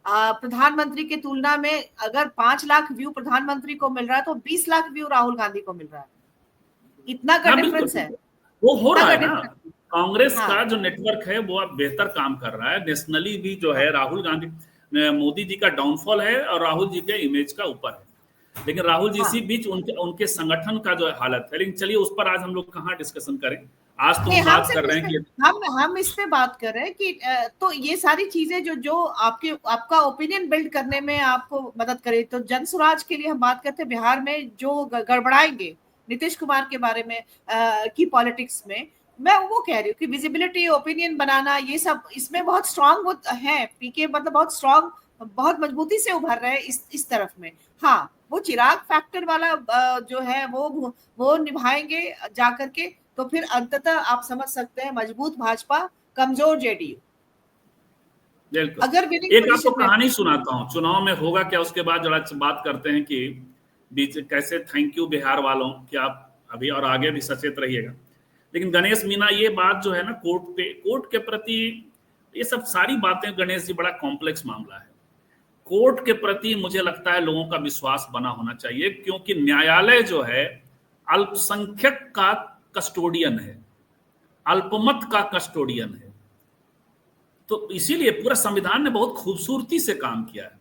प्रधानमंत्री की तुलना में अगर 5 लाख व्यू प्रधानमंत्री को मिल रहा है, तो 20 लाख व्यू राहुल गांधी को मिल रहा है। इतना का हाँ बिल्कुल डिफरेंस है, बिल्कुल, वो हो इतना रहा का है ना। डिफरेंस। कांग्रेस हाँ का जो नेटवर्क है वो अब बेहतर काम कर रहा है, नेशनली भी जो हाँ है राहुल गांधी, मोदी जी का डाउनफॉल है और राहुल जी के इमेज का ऊपर है, लेकिन राहुल जी हाँ। इसी बीच उनके उनके संगठन का जो हालत है। लेकिन चलिए उस पर आज हम लोग कहाँ डिस्कशन करें, आज तो नहीं, हम हम बात सिर्फ कर इस रहे पे हैं कि हम इस पे बात कर रहे हैं कि तो ये सारी चीजें जो जो आपका ओपिनियन बिल्ड करने में आपको मदद करे। तो जन स्वराज के लिए हम बात करते हैं, बिहार में जो गड़बड़ाएंगे नीतीश कुमार के बारे में, की पॉलिटिक्स में। मैं वो कह रही हूँ कि विजिबिलिटी, ओपिनियन बनाना, ये सब इसमें बहुत स्ट्रांग है पीके, मतलब बहुत स्ट्रांग, बहुत मजबूती से उभर रहे हैं इस तरफ में। हाँ, वो चिराग फैक्टर वाला जो है वो निभाएंगे जाकर के, तो फिर अंततः आप समझ सकते हैं मजबूत भाजपा, कमजोर जेडीयू, बिल्कुल। अगर विनिंग एक आपको पोजीशन में। कहानी सुनाता हूँ, चुनाव में होगा क्या उसके बाद जरा बात करते हैं कि बीच कैसे। थैंक यू बिहार वालों कि आप अभी और आगे भी सचेत रहिएगा। लेकिन गणेश मीना, ये बात जो है ना, कोर्ट के प्रति, ये सब सारी बातें गणेश जी बड़ा कॉम्प्लेक्स मामला है। कोर्ट के प्रति मुझे लगता है लोगों का विश्वास बना होना चाहिए, क्योंकि न्यायालय जो है अल्पसंख्यक का कस्टोडियन है, अल्पमत का कस्टोडियन है। तो इसीलिए पूरा संविधान ने बहुत खूबसूरती से काम किया है।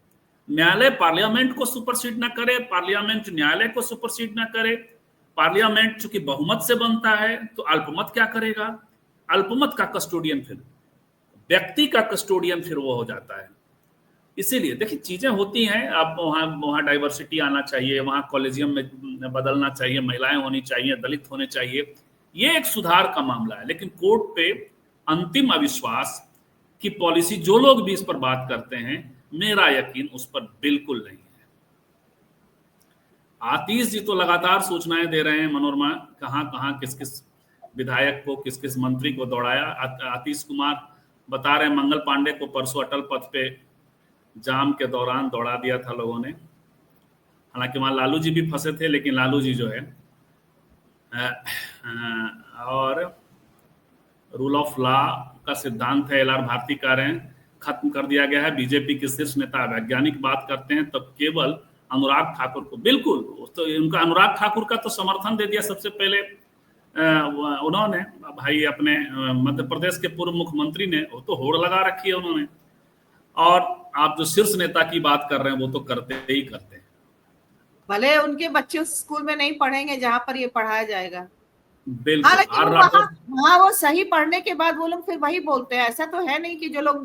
न्यायालय पार्लियामेंट को सुपरसीड ना करे, पार्लियामेंट न्यायालय को सुपरसीड ना करे। पार्लियामेंट चूंकि बहुमत से बनता है, तो अल्पमत क्या करेगा? अल्पमत का कस्टोडियन फिर व्यक्ति का कस्टोडियन फिर वो हो जाता है। इसीलिए देखिए चीजें होती हैं, आप वहाँ वहाँ डाइवर्सिटी आना चाहिए, वहाँ कॉलेजियम में बदलना चाहिए, महिलाएं होनी चाहिए, दलित होने चाहिए, ये एक सुधार का मामला है। लेकिन कोर्ट पे अंतिम अविश्वास की पॉलिसी जो लोग भी इस पर बात करते हैं, मेरा यकीन उस पर बिल्कुल नहीं है। आतिश जी तो लगातार सूचनाएं दे रहे हैं, मनोरमा कहाँ कहाँ किस किस विधायक को, किस किस मंत्री को दौड़ाया। आतिश कुमार बता रहे हैं मंगल पांडे को परसों अटल पथ पे जाम के दौरान दौड़ा दिया था लोगों ने। हालांकि वहां लालू जी भी फंसे थे, लेकिन लालू जी जो है और रूल ऑफ लॉ का सिद्धांत है, एल.आर. भारती कह रहे हैं खत्म कर दिया गया है। बीजेपी के शीर्ष नेता वैज्ञानिक बात करते हैं, तब केवल अनुराग ठाकुर को, बिल्कुल तो उनका अनुराग ठाकुर का तो समर्थन दे दिया सबसे पहले उन्होंने, भाई अपने मध्य प्रदेश के पूर्व मुख्यमंत्री ने, वो तो होड़ लगा रखी है उन्होंने। और आप जो शीर्ष नेता की बात कर रहे हैं, वो तो करते ही करते हैं। भले उनके बच्चे उस स्कूल में नहीं पढ़ेंगे जहां पर ये पढ़ाया जाएगा। हाँ, बिल्कुल। लेकिन आर वहाँ राठौर, वहाँ वो सही पढ़ने के बाद वो लोग फिर वही बोलते हैं। ऐसा तो है नहीं कि जो लोग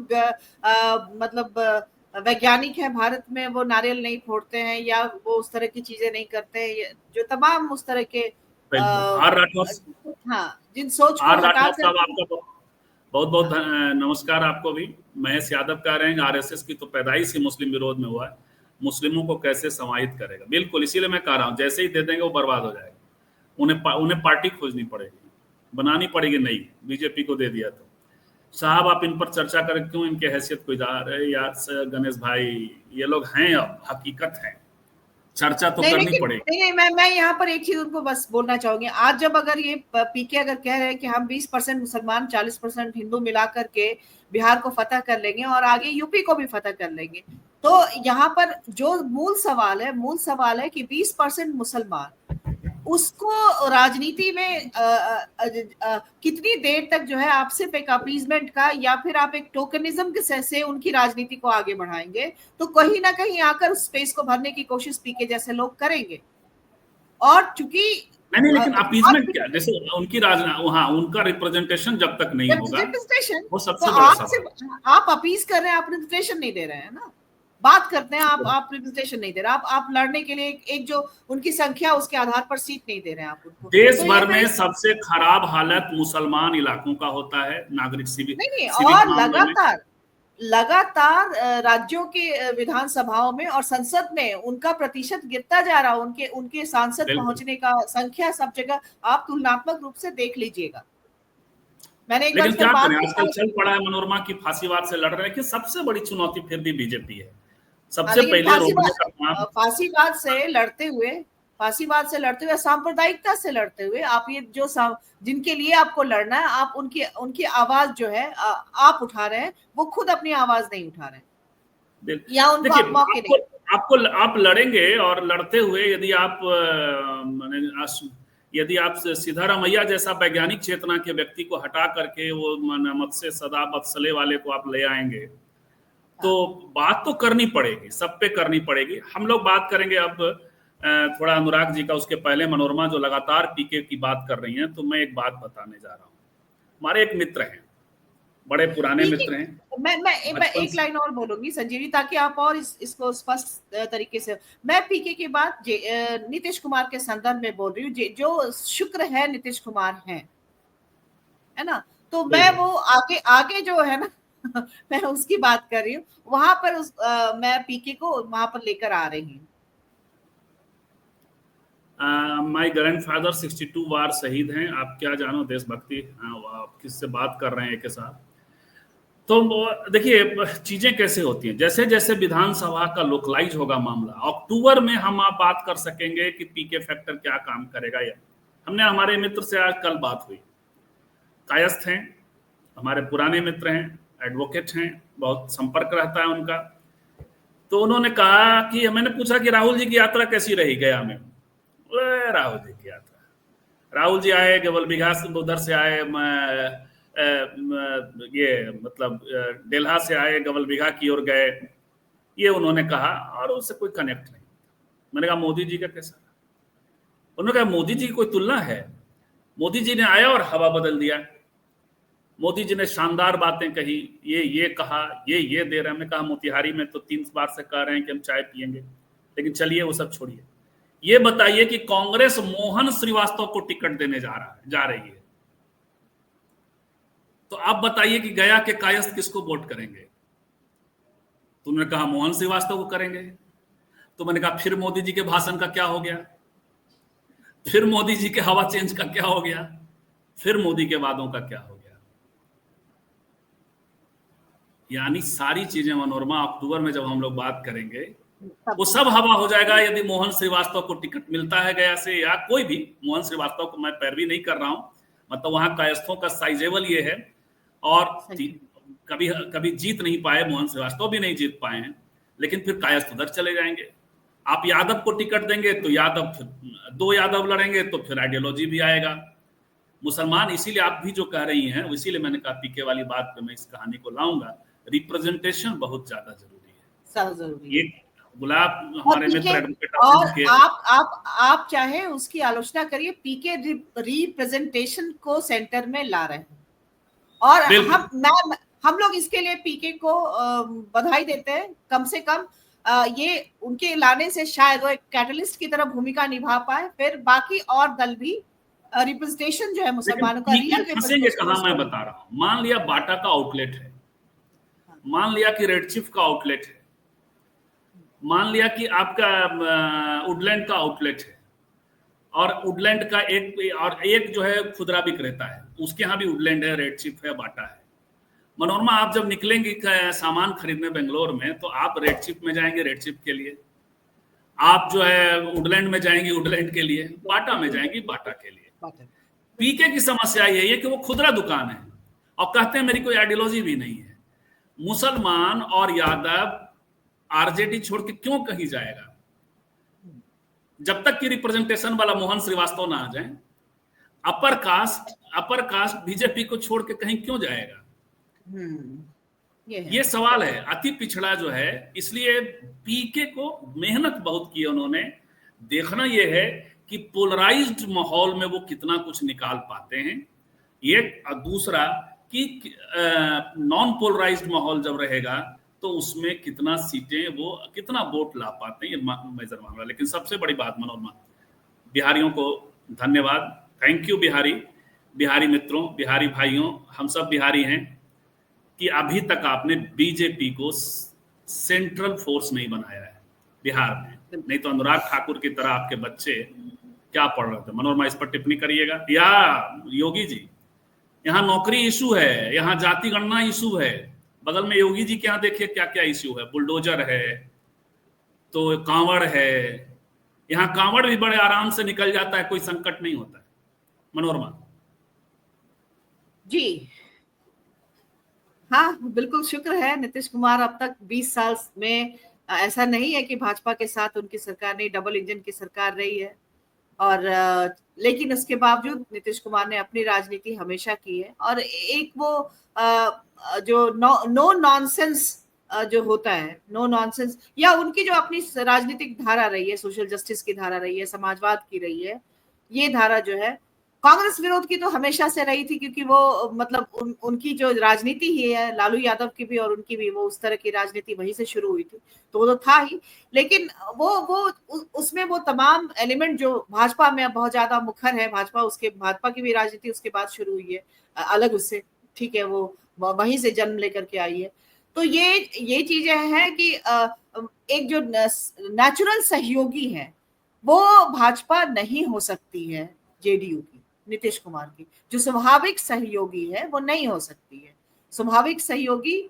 मतलब वैज्ञानिक है भारत में, वो नारियल नहीं फोड़ते हैं या वो उस तरह की चीजें नहीं करते हैं। जो तमाम उस तरह के बिल्कुल। आर राठौर, हाँ, जिन सोच को आर हटा राठौर कर। साहब, आपका बहुत बहुत नमस्कार आपको भी। महेश यादव कह रहे हैं आरएसएस की तो पैदाइश ही मुस्लिम विरोध में हुआ है, मुस्लिमों को कैसे समाहित करेगा। बिल्कुल, इसीलिए मैं कह रहा हूँ जैसे ही दे देंगे वो बर्बाद हो जाएगा। उन्हें पार्टी खोजनी पड़ेगी, बनानी पड़ेगी नई। बीजेपी को दे दिया तो साहब आप इन पर चर्चा करें, क्यों इनके हैसियत को इजार है यार गणेश भाई, ये लोग हैं, अब हकीकत है, चर्चा तो नहीं, करनी लेकिन पड़ेगी। नहीं, मैं यहाँ पर एक चीज उनको बस बोलना चाहूंगी। आज जब अगर ये पीके अगर कह रहे हैं कि हम 20% मुसलमान 40% हिंदू मिला करके बिहार को फतह कर लेंगे और आगे यूपी को भी फतह कर लेंगे, तो यहाँ पर जो मूल सवाल है कि 20% मुसलमान, उसको राजनीति में कितनी देर तक जो है आप सिर्फ एक अपीजमेंट का या फिर आप एक टोकनिज्म के से उनकी राजनीति को आगे बढ़ाएंगे, तो कहीं ना कहीं आकर उस स्पेस को भरने की कोशिश पीके जैसे लोग करेंगे। और चूंकि नहीं, लेकिन अपीजमेंट क्या, जैसे उनकी वहाँ उनका रिप्रेजेंटेशन जब तक नहीं होगा, रिप्रेजेंटेशन, वो तो सबसे बड़ा आप सवाल। सिर्फ आप अपीज कर रहे हैं, आप रिप्रेजेंटेशन नहीं दे रहे हैं ना। बात करते हैं, आप रिप्रेजेंटेशन नहीं दे रहे, आप लड़ने के लिए एक जो उनकी संख्या उसके आधार पर सीट नहीं दे रहे हैं आप उनको। देश तो भर में सबसे खराब हालत मुसलमान इलाकों का होता है नागरिक सिविक नहीं, सिविक और मामलों में। लगातार राज्यों के विधानसभाओं में और संसद में उनका प्रतिशत गिरता जा रहा है, उनके सांसद पहुंचने का संख्या सब जगह आप तुलनात्मक रूप से देख लीजिएगा। मैंने एक बार लेकिन क्या बात करें, आजकल चल पड़ा है मनोरमा की फांसीवाद से लड़ रहे हैं, कि सबसे बड़ी चुनौती फिर भी बीजेपी है। सबसे लेकिन पहले रोकने का काम फांसीवाद से लड़ते हुए सांप्रदायिकता से लड़ते हुए आप ये जो जिनके लिए आपको लड़ना है, आप उनकी आवाज जो है आप उठा रहे हैं, वो खुद अपनी आवाज नहीं उठा रहे हैं या उनको आप मौके नहीं। आप लड़ेंगे, और लड़ते हुए यदि आप सिद्धारमैया जैसा वैज्ञानिक चेतना के व्यक्ति को हटा करके वो मत्स्य सदा बत्सले वाले को आप ले आएंगे, तो बात तो करनी पड़ेगी, सब पे करनी पड़ेगी। हम लोग बात करेंगे अब थोड़ा अनुराग जी का, उसके पहले मनोरमा जो लगातार पीके की बात कर रही हैं, तो मैं एक बात बताने जा रहा हूँ। हमारे एक मित्र हैं, बड़े पुराने मित्र हैं। मैं एक लाइन और बोलूंगी संजीवनी, ताकि आप और इसको स्पष्ट तरीके से। मैं पीके की बात नीतीश कुमार के संदर्भ में बोल रही हूँ, जो शुक्र है नीतीश कुमार है ना, तो मैं वो आगे जो है ना मैं उसकी बात कर रही हूँ, वहां पर मैं पीके को वहां पर लेकर आ रही हूँ। माय ग्रैंडफादर 62 बार शहीद हैं, आप क्या जानो देशभक्ति। आप किससे बात कर रहे हैं के साथ। तो देखिए चीजें कैसे होती हैं, जैसे जैसे विधानसभा का लोकलाइज होगा मामला, अक्टूबर में हम आप बात कर सकेंगे कि पीके फैक्टर क्या काम करेगा। या हमने हमारे मित्र से आज कल बात हुई, कायस्थ हैं, हमारे पुराने मित्र हैं, एडवोकेट हैं, बहुत संपर्क रहता है उनका। तो उन्होंने कहा कि मैंने पूछा कि राहुल जी की यात्रा कैसी रही गया में। राहुल जी की यात्रा, राहुल जी आए केवल बिघा उधर से आए, ये मतलब डेल्हा से आए, गवल बिघा की ओर गए, ये उन्होंने कहा, और उससे कोई कनेक्ट नहीं। मैंने कहा मोदी जी का कैसा? उन्होंने कहा मोदी जी की कोई तुलना है? मोदी जी ने आया और हवा बदल दिया। मोदी जी ने शानदार बातें कही, ये कहा, ये दे रहे हैं। हमने कहा मोतिहारी में तो 3 बार से कह रहे हैं कि हम चाय पियेंगे, लेकिन चलिए वो सब छोड़िए। ये बताइए कि कांग्रेस मोहन श्रीवास्तव को टिकट देने जा रही है, तो आप बताइए कि गया के कायस्थ किसको वोट करेंगे? तो उन्होंने कहा मोहन श्रीवास्तव को करेंगे। तो मैंने कहा फिर मोदी जी के भाषण का क्या हो गया, फिर मोदी जी के हवा चेंज का क्या हो गया, फिर मोदी के वादों का क्या हो गया? यानी सारी चीजें मनोरमा अक्टूबर में जब हम लोग बात करेंगे वो सब हवा हो जाएगा। यदि मोहन श्रीवास्तव को टिकट मिलता है गया से, या कोई भी, मोहन श्रीवास्तव को मैं पैरवी नहीं कर रहा हूं, मतलब वहां कायस्थों का साइजेबल ये है, और कभी जीत नहीं पाए, मोहन श्रीवास्तव भी नहीं जीत पाए हैं, लेकिन फिर कायस्थ उधर चले जाएंगे। आप यादव को टिकट देंगे तो यादव, फिर 2 यादव लड़ेंगे तो फिर आइडियोलॉजी भी आएगा। मुसलमान, इसीलिए आप भी जो कह रही हैं, इसीलिए मैंने कहा पीके वाली बात पे मैं इस कहानी को लाऊंगा। रिप्रेजेंटेशन बहुत ज्यादा जरूरी है, सब जरूरी है। गुलाब हमारे मित्र एडवोकेट और आप चाहे उसकी आलोचना करिए, पीके रिप्रेजेंटेशन को सेंटर में ला रहे हैं, और हम लोग इसके लिए पीके को बधाई देते हैं। कम से कम ये उनके लाने से शायद वो एक कैटलिस्ट की तरह भूमिका निभा पाए, फिर बाकी और दल भी रिप्रेजेंटेशन जो है मुसलमानों का रियल कहा मैं बता रहा हूँ। मान लिया बाटा का आउटलेट है, मान लिया कि रेड चिफ का आउटलेट है, मान लिया कि आपका वुडलैंड का आउटलेट है, और वुडलैंड का एक जो है खुदरा विक्रेता है, उसके यहाँ भी वुडलैंड है, रेड चिफ है, बाटा है। मनोरमा, आप जब निकलेंगे सामान खरीदने बेंगलोर में, तो आप रेड चिफ में जाएंगे रेड चिफ के लिए, आप जो है वुडलैंड में जाएंगे वुडलैंड के लिए, बाटा में जाएंगी बाटा के लिए। पीके की समस्या यही है कि वो खुदरा दुकान है, और कहते हैं मेरी कोई आइडियोलॉजी भी नहीं है। मुसलमान और यादव आरजेडी छोड़ के क्यों कहीं जाएगा? जब तक कि रिप्रेजेंटेशन वाला मोहन श्रीवास्तव ना आ जाए, अपर कास्ट बीजेपी को छोड़ के कहीं क्यों जाएगा? ये सवाल है। अति पिछड़ा जो है, इसलिए पीके को मेहनत बहुत की उन्होंने। देखना यह है कि पोलराइज्ड माहौल में वो कितना कुछ निकाल पाते हैं, एक। दूसरा कि नॉन पोलराइज्ड माहौल जब रहेगा तो उसमें कितना सीटें, वो कितना वोट ला पाते हैं, ये मेजर मामला। लेकिन सबसे बड़ी बात मनोरमा, बिहारियों को धन्यवाद, थैंक यू बिहारी मित्रों, बिहारी भाइयों, हम सब बिहारी हैं, कि अभी तक आपने बीजेपी को सेंट्रल फोर्स नहीं बनाया है बिहार में। नहीं तो अनुराग ठाकुर की तरह आपके बच्चे क्या पढ़ रहे थे। मनोरमा इस पर टिप्पणी करिएगा। या योगी जी, यहाँ नौकरी इशू है, यहाँ जाति गणना इशू है, बगल में योगी जी के यहाँ देखिए क्या क्या इशू है, बुलडोजर है, तो कांवड़ है। यहाँ कांवड़ भी बड़े आराम से निकल जाता है, कोई संकट नहीं होता है। मनोरमा जी हाँ, बिल्कुल शुक्र है नीतीश कुमार अब तक 20 साल में ऐसा नहीं है कि भाजपा के साथ उनकी सरकार नहीं, डबल इंजन की सरकार रही है। और लेकिन उसके बावजूद नीतीश कुमार ने अपनी राजनीति हमेशा की है। और एक वो जो नो नॉनसेंस जो होता है, नो नॉनसेंस, या उनकी जो अपनी राजनीतिक धारा रही है, सोशल जस्टिस की धारा रही है, समाजवाद की रही है, ये धारा जो है कांग्रेस विरोध की तो हमेशा से रही थी, क्योंकि वो मतलब उनकी जो राजनीति ही है, लालू यादव की भी और उनकी भी, वो उस तरह की राजनीति वहीं से शुरू हुई थी, तो वो तो था ही। लेकिन वो उसमें वो तमाम एलिमेंट जो भाजपा में बहुत ज्यादा मुखर है, भाजपा की भी राजनीति उसके बाद शुरू हुई है, अलग उससे, ठीक है, वो वहीं से जन्म लेकर के आई है। तो ये चीजें हैं कि एक जो नेचुरल सहयोगी है वो भाजपा नहीं हो सकती है जेडीयू की, नीतीश कुमार की जो स्वाभाविक सहयोगी है वो नहीं हो सकती है। स्वाभाविक सहयोगी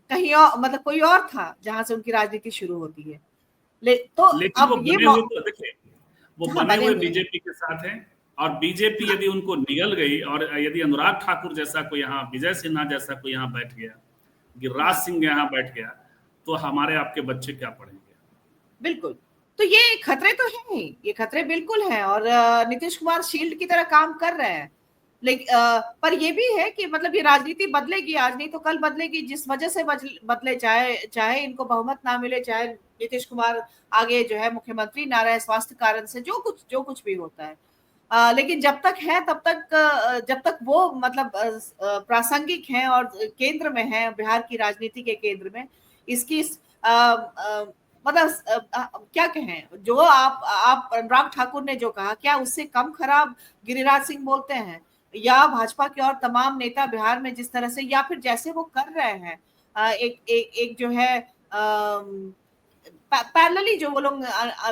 कहीं और, मतलब कोई और था जहां से उनकी राजनीति शुरू होती है। लेकिन वो अब ये बने हुए, तो देखिए वो हाँ, बने हुए बीजेपी के साथ हैं, और बीजेपी यदि उनको निगल गई, और यदि अनुराग ठाकुर जैसा कोई यहाँ, विजय सिन्हा जैसा कोई यहाँ बैठ गया, गिरिराज सिंह यहाँ बैठ गया, तो हमारे आपके बच्चे क्या पढ़ेंगे। बिल्कुल, तो ये खतरे तो हैं ही, ये खतरे बिल्कुल हैं। और नीतीश कुमार शील्ड की तरह काम कर रहे हैं। लेकिन पर ये भी है कि मतलब ये राजनीति बदलेगी, आज नहीं तो कल बदलेगी, जिस वजह से बदले, चाहे इनको बहुमत ना मिले, चाहे नीतीश कुमार आगे जो है मुख्यमंत्री ना रहे, स्वास्थ्य कारण से, जो कुछ भी होता है। लेकिन जब तक है तब तक, जब तक वो मतलब प्रासंगिक हैं और केंद्र में है, बिहार की राजनीति के केंद्र में, इसकी मतलब क्या कहें, जो आप अनुराग ठाकुर ने जो कहा, क्या उससे कम खराब गिरिराज सिंह बोलते हैं, या भाजपा के और तमाम नेता बिहार में जिस तरह से, या फिर जैसे वो कर रहे हैं, एक जो है पैरेलली जो वो लोग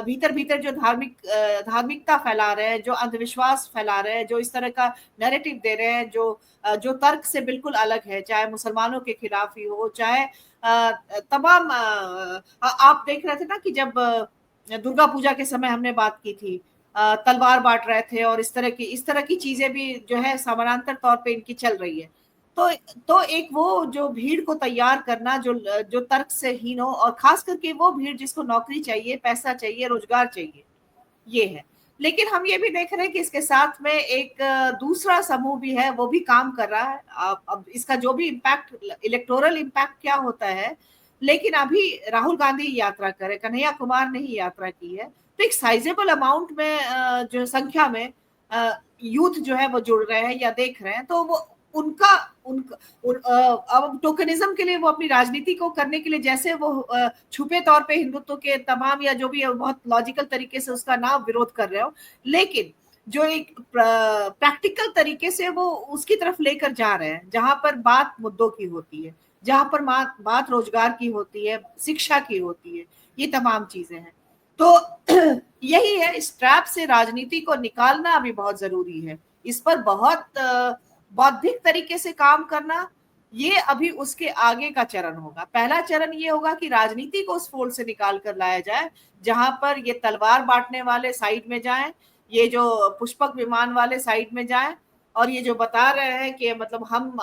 भीतर भीतर जो धार्मिकता फैला रहे हैं, जो अंधविश्वास फैला रहे हैं, जो इस तरह का नैरेटिव दे रहे हैं, जो तर्क से बिल्कुल अलग है, चाहे मुसलमानों के खिलाफ ही हो, चाहे तमाम आप देख रहे थे ना कि जब दुर्गा पूजा के समय हमने बात की थी, तलवार बांट रहे थे, और इस तरह की चीजें भी जो है समानांतर तौर पे इनकी चल रही है। तो एक वो जो भीड़ को तैयार करना, जो तर्क से हीन हो, और खास करके वो भीड़ जिसको नौकरी चाहिए, पैसा चाहिए, रोजगार चाहिए, ये है। लेकिन हम ये भी देख रहे हैं कि इसके साथ में एक दूसरा समूह भी है, वो भी काम कर रहा है। अब इसका जो भी इम्पैक्ट, इलेक्टोरल इम्पैक्ट क्या होता है, लेकिन अभी राहुल गांधी यात्रा करे, कन्हैया कुमार ने ही यात्रा की है, तो एक साइजेबल अमाउंट में जो संख्या में यूथ जो है वो जुड़ रहे हैं या देख रहे हैं, तो वो उनका अब टोकनिज्म के लिए, वो अपनी राजनीति को करने के लिए, जैसे वो छुपे तौर पे हिंदुत्व के तमाम या जो भी बहुत लॉजिकल तरीके से उसका ना विरोध कर रहे हो, लेकिन जो एक प्रैक्टिकल तरीके से वो उसकी तरफ लेकर जा रहे हैं, जहां पर बात मुद्दों की होती है, जहां पर बात रोजगार की होती है, शिक्षा की होती है, ये तमाम चीजें हैं। तो यही है, इस ट्रैप से राजनीति को निकालना अभी बहुत जरूरी है। इस पर बहुत बौद्धिक तरीके से काम करना, ये अभी उसके आगे का चरण होगा। पहला चरण ये होगा कि राजनीति को उस फोल्ड से निकाल कर लाया जाए जहां पर ये तलवार बांटने वाले साइड में जाएं, ये जो पुष्पक विमान वाले साइड में जाएं, और ये जो बता रहे हैं कि मतलब हम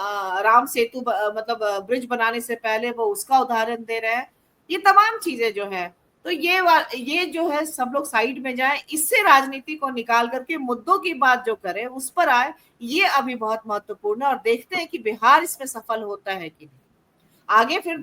राम सेतु मतलब ब्रिज बनाने से पहले वो उसका उदाहरण दे रहे हैं, ये तमाम चीजें जो है, तो ये जो है सब लोग साइड में जाए, इससे राजनीति को निकाल करके मुद्दों की बात जो करे उस पर आए, ये अभी बहुत महत्वपूर्ण है। और देखते हैं कि बिहार इसमें सफल होता है कि नहीं। आगे फिर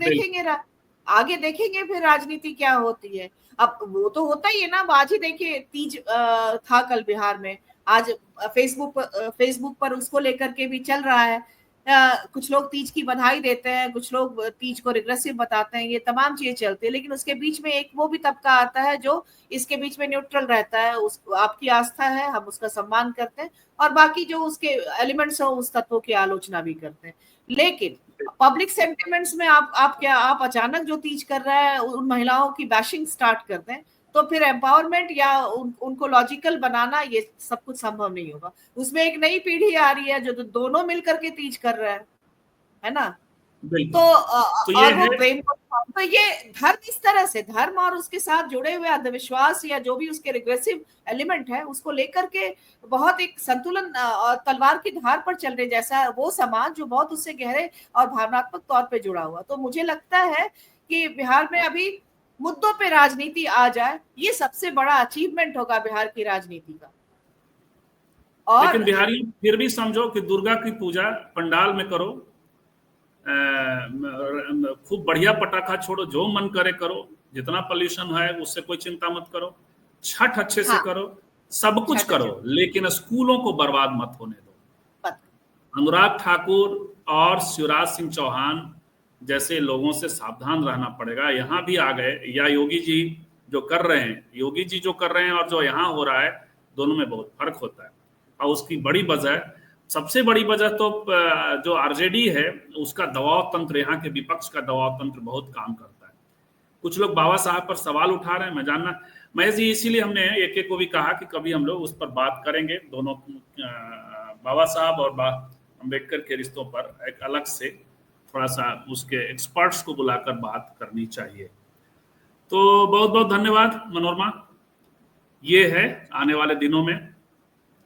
देखेंगे फिर राजनीति क्या होती है। अब वो तो होता ही है ना, आज ही देखिए तीज था कल बिहार में, आज फेसबुक पर उसको लेकर के भी चल रहा है कुछ लोग तीज की बधाई देते हैं, कुछ लोग तीज को रिग्रेसिव बताते हैं, ये तमाम चीजें चलती है, लेकिन उसके बीच में एक वो भी तबका आता है जो इसके बीच में न्यूट्रल रहता है। उस आपकी आस्था है, हम उसका सम्मान करते हैं, और बाकी जो उसके एलिमेंट्स हो उस तत्वों की आलोचना भी करते हैं। लेकिन पब्लिक सेंटिमेंट्स में आप अचानक जो तीज कर रहा है उन महिलाओं की बैशिंग स्टार्ट कर दें, तो फिर एम्पावरमेंट या उनको लॉजिकल बनाना ये सब कुछ संभव नहीं होगा। उसमें एक नई पीढ़ी आ रही है जो दोनों मिलकर के तीज कर रहा है ना। तो तो ये और वो है, प्रेम, तो ये धर्म, इस तरह से धर्म और उसके साथ जुड़े हुए अंधविश्वास या जो भी उसके रिग्रेसिव एलिमेंट है उसको लेकर के बहुत एक संतुलन और तलवार की धार पर चल रहे जैसा वो समाज जो बहुत उससे गहरे और भावनात्मक तौर पे जुड़ा हुआ। तो मुझे लगता है कि बिहार में अभी मुद्दों पे राजनीति आ जाए, ये सबसे बड़ा अचीवमेंट होगा बिहार की राजनीति का। और लेकिन बिहारी फिर भी समझो कि दुर्गा की पूजा पंडाल में करो, खूब बढ़िया पटाखा छोड़ो, जो मन करे करो, जितना पोल्यूशन है उससे कोई चिंता मत करो, छठ अच्छे से हाँ, करो, सब कुछ छठ करो, लेकिन स्कूलों को बर्बाद मत होने दो। पत, अनुराग ठाकुर और शिवराज सिंह चौहान जैसे लोगों से सावधान रहना पड़ेगा। यहाँ भी आ गए, या योगी जी जो कर रहे हैं, योगी जी जो कर रहे हैं और जो यहाँ हो रहा है, दोनों में बहुत फर्क होता है। और उसकी बड़ी वजह, सबसे बड़ी वजह तो जो आरजेडी है उसका दबाव तंत्र, यहाँ के विपक्ष का दबाव तंत्र बहुत काम करता है। कुछ लोग बाबा साहब पर सवाल उठा रहे हैं, मैं जानना महेश जी, इसीलिए हमने एक एक को भी कहा कि कभी हम लोग उस पर बात करेंगे, दोनों बाबा साहब और अम्बेडकर के रिश्तों पर एक अलग से थोड़ा सा उसके एक्सपर्ट्स को बुलाकर बात करनी चाहिए। तो बहुत बहुत धन्यवाद मनोरमा। ये है आने वाले दिनों में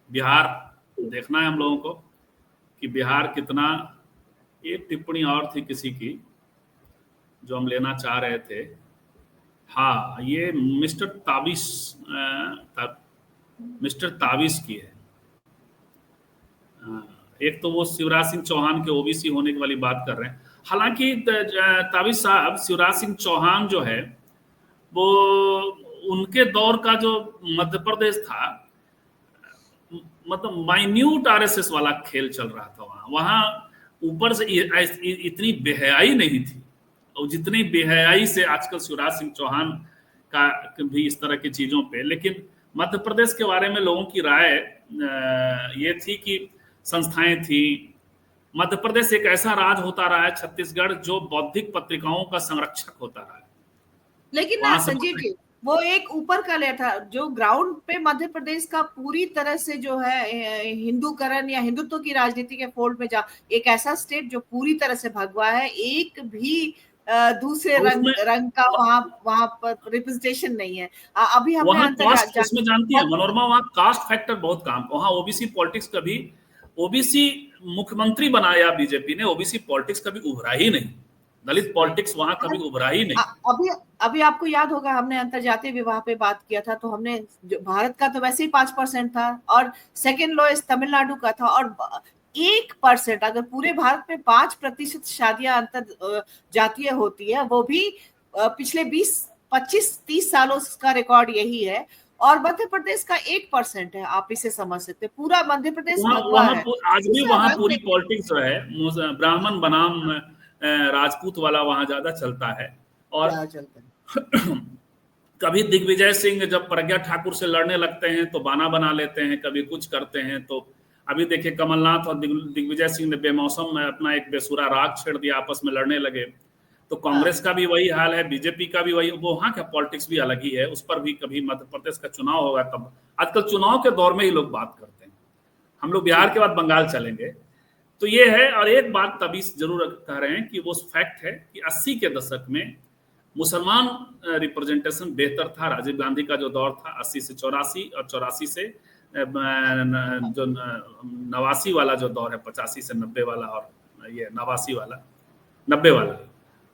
बिहार देखना है हम लोगों को कि बिहार कितना। एक टिप्पणी और थी किसी की जो हम लेना चाह रहे थे, हाँ, ये मिस्टर ताबिश की है। एक तो वो शिवराज सिंह चौहान के ओबीसी होने की वाली बात कर रहे हैं। हालांकि ताबिश साहब, शिवराज सिंह चौहान जो है वो उनके दौर का जो मध्य प्रदेश था, मतलब माइन्यूट आरएसएस वाला खेल चल रहा था वहाँ। वहाँ ऊपर से इतनी बेहयाई नहीं थी, और जितनी बेहयाई से आजकल शिवराज सिंह चौहान का भी इस तरह की चीजों पे। लेकिन मध्य प्रदेश के बारे में लोगों की राय ये थी कि संस्थाएं थी, मध्य प्रदेश एक ऐसा राज होता रहा है, छत्तीसगढ़, जो बौद्धिक पत्रिकाओं का संरक्षक होता रहा है। लेकिन ना संजीव जी, वो एक ऊपर का लेयर था, जो ग्राउंड पे मध्य प्रदेश का पूरी तरह से जो है हिंदूकरण या हिंदुत्व की राजनीति के फोल्ड में जा, एक ऐसा स्टेट जो पूरी तरह से भगवा है, एक भी दूसरे रंग का वहां पर रिप्रेजेंटेशन नहीं है। अभी हमने वहाँ कास्ट, उसमें जानती है मनोरमा, वहाँ कास्ट फैक्टर बहुत काम, वहाँ ओबीसी पॉलिटिक्स कभी, ओबीसी मुख्यमंत्री बनाया बीजेपी ने, ओबीसी पॉलिटिक्स कभी उभरा ही नहीं, दलित पॉलिटिक्स वहां कभी उभरा ही नहीं। अभी आपको याद होगा हमने अंतरजातीय विवाह पे बात किया था, तो हमने भारत का तो वैसे ही 5% था और सेकेंड लोएस्ट तमिलनाडु का था, और 1%, अगर पूरे भारत में 5% शादियां अंतर जातीय होती है, वो भी पिछले 20-25-30 सालों का रिकॉर्ड यही है, और मध्य प्रदेश का 1% है। आप इसे समझ सकते हैं, पूरा मध्य प्रदेश भगवा है। आज भी वहाँ पूरी पॉलिटिक्स जो है ब्राह्मण बनाम राजपूत वाला वहां ज्यादा चलता है। और कभी दिग्विजय सिंह जब प्रज्ञा ठाकुर से लड़ने लगते हैं तो बाना बना लेते हैं, कभी कुछ करते हैं। तो अभी देखिए कमलनाथ और दिग्विजय सिंह ने बेमौसम में अपना एक बेसुरा राग छेड़ दिया, आपस में लड़ने लगे। तो कांग्रेस का भी वही हाल है, बीजेपी का भी वही, वो वहाँ का पॉलिटिक्स भी अलग ही है। उस पर भी कभी मध्य प्रदेश का चुनाव होगा तब, आजकल चुनाव के दौर में ही लोग बात करते हैं। हम लोग बिहार के बाद बंगाल चलेंगे। तो ये है। और एक बात तभी जरूर कह रहे हैं कि वो फैक्ट है कि 80 के दशक में मुसलमान रिप्रेजेंटेशन बेहतर था। राजीव गांधी का जो दौर था 80 से 84, और 84 से जो 89 वाला जो दौर है, 85 से 90 वाला, और ये 89 वाला, 90 वाला,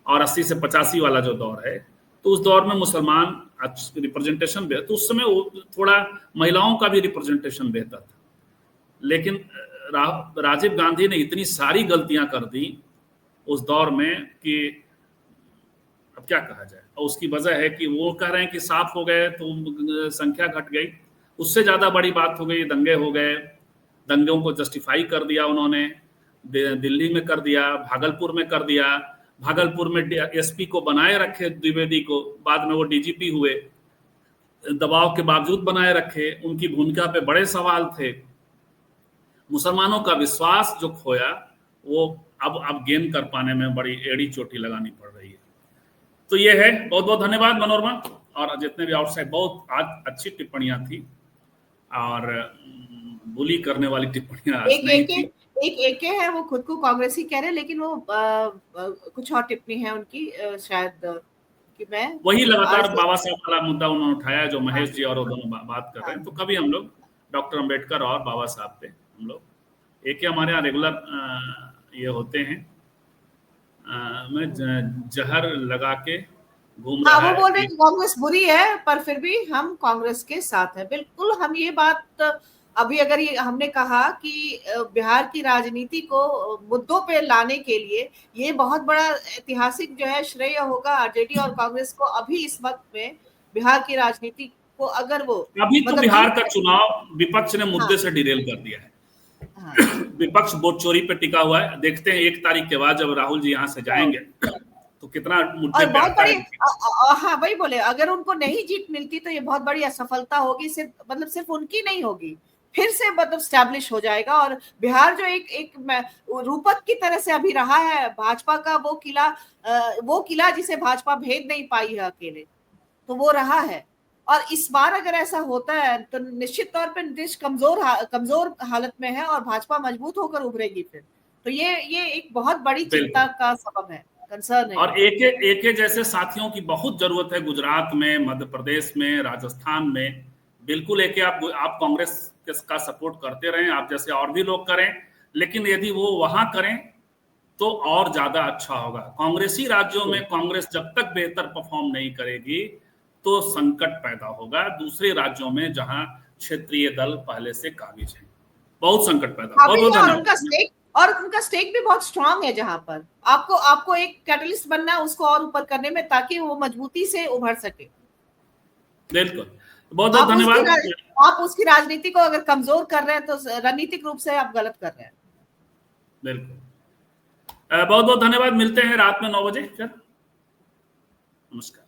और 80 से 85 वाला जो दौर है, तो उस दौर में मुसलमान रिप्रेजेंटेशन बेहतर, तो उस समय थोड़ा महिलाओं का भी रिप्रेजेंटेशन बेहतर था। लेकिन राजीव गांधी ने इतनी सारी गलतियां कर दी उस दौर में कि अब क्या कहा जाए। और उसकी वजह है कि वो कह रहे हैं कि साफ हो गए तो संख्या घट गई, उससे ज्यादा बड़ी बात हो गई, दंगे हो गए, दंगों को जस्टिफाई कर दिया उन्होंने। दिल्ली में कर दिया, भागलपुर में कर दिया, भागलपुर में एसपी को बनाए रखे द्विवेदी को, बाद में वो डीजीपी हुए, दबाव के बावजूद बनाए रखे, उनकी भूमिका पे बड़े सवाल थे। मुसलमानों का विश्वास जो खोया वो अब गेन कर पाने में बड़ी एड़ी चोटी लगानी पड़ रही है। तो ये है। बहुत बहुत धन्यवाद मनोरमा और जितने भी आउटसाइड, बहुत आज अच्छी टिप्पणियां थी और बुली करने वाली टिप्पणियां आज नहीं थी। एक है वो खुद को कांग्रेसी कह रहे, लेकिन वो कुछ और टिप्पणी है उनकी, शायद कि मैं वही लगातार बाबा साहब वाला मुद्दा उन्होंने उठाया जो महेश जी और वो दोनों बात कर रहे हैं। तो कभी हम लोग डॉक्टर अंबेडकर और बाबा साहब पे हम लोग एक हमारे यहाँ रेगुलर ये होते हैं, मैं जहर लगा के घूम रहा है। वो बोल रहे हैं कि कांग्रेस बुरी है पर फिर भी हम कांग्रेस के साथ हैं। बिल्कुल, हम ये बात अभी अगर ये हमने कहा कि बिहार की राजनीति को मुद्दों पे लाने के लिए ये बहुत बड़ा ऐतिहासिक जो है श्रेय होगा आरजेडी और कांग्रेस को। अभी इस वक्त में बिहार की राजनीति को अगर वो अभी तो बिहार का चुनाव विपक्ष ने मुद्दे से डिरेल कर दिया है। विपक्ष वोट चोरी पे टिका हुआ है। देखते हैं 1 तारीख के बाद जब राहुल जी यहाँ से जाएंगे तो कितना मुद्दे पे आता है। हाँ वही बोले, अगर उनको नहीं जीत मिलती तो ये बहुत बड़ी असफलता होगी। सिर्फ उनकी नहीं होगी, फिर से मतलब स्टैब्लिश हो जाएगा। और बिहार जो एक रूपक की तरह से अभी रहा है भाजपा का, वो किला जिसे भाजपा भेद नहीं पाई है अकेले, तो वो रहा है। और इस बार अगर ऐसा होता है तो निश्चित तौर पर नीतीश कमजोर हालत में है और भाजपा मजबूत होकर उभरेगी फिर। तो ये एक बहुत बड़ी चिंता का सबब है, कंसर्न है। और एके जैसे साथियों की बहुत जरूरत है गुजरात में, मध्य प्रदेश में, राजस्थान में। बिल्कुल एके आप कांग्रेस का सपोर्ट करते रहें, आप जैसे और भी लोग करें, लेकिन यदि वो वहां करें तो और ज्यादा अच्छा होगा। कांग्रेसी राज्यों में कांग्रेस जब तक बेहतर परफॉर्म नहीं करेगी तो संकट पैदा होगा। दूसरे राज्यों में जहां क्षेत्रीय दल पहले से काबिज है, बहुत संकट पैदा होगा। और उनका स्टेक भी बहुत स्ट्रांग है, जहां पर आपको एक कैटलिस्ट बनना है उसको और ऊपर करने में, ताकि वो मजबूती से उभर सके। बिल्कुल, बहुत बहुत धन्यवाद। आप उसकी राजनीति को अगर कमजोर कर रहे हैं तो रणनीतिक रूप से आप गलत कर रहे हैं। बिल्कुल, बहुत बहुत धन्यवाद। मिलते हैं रात में 9 बजे। नमस्कार।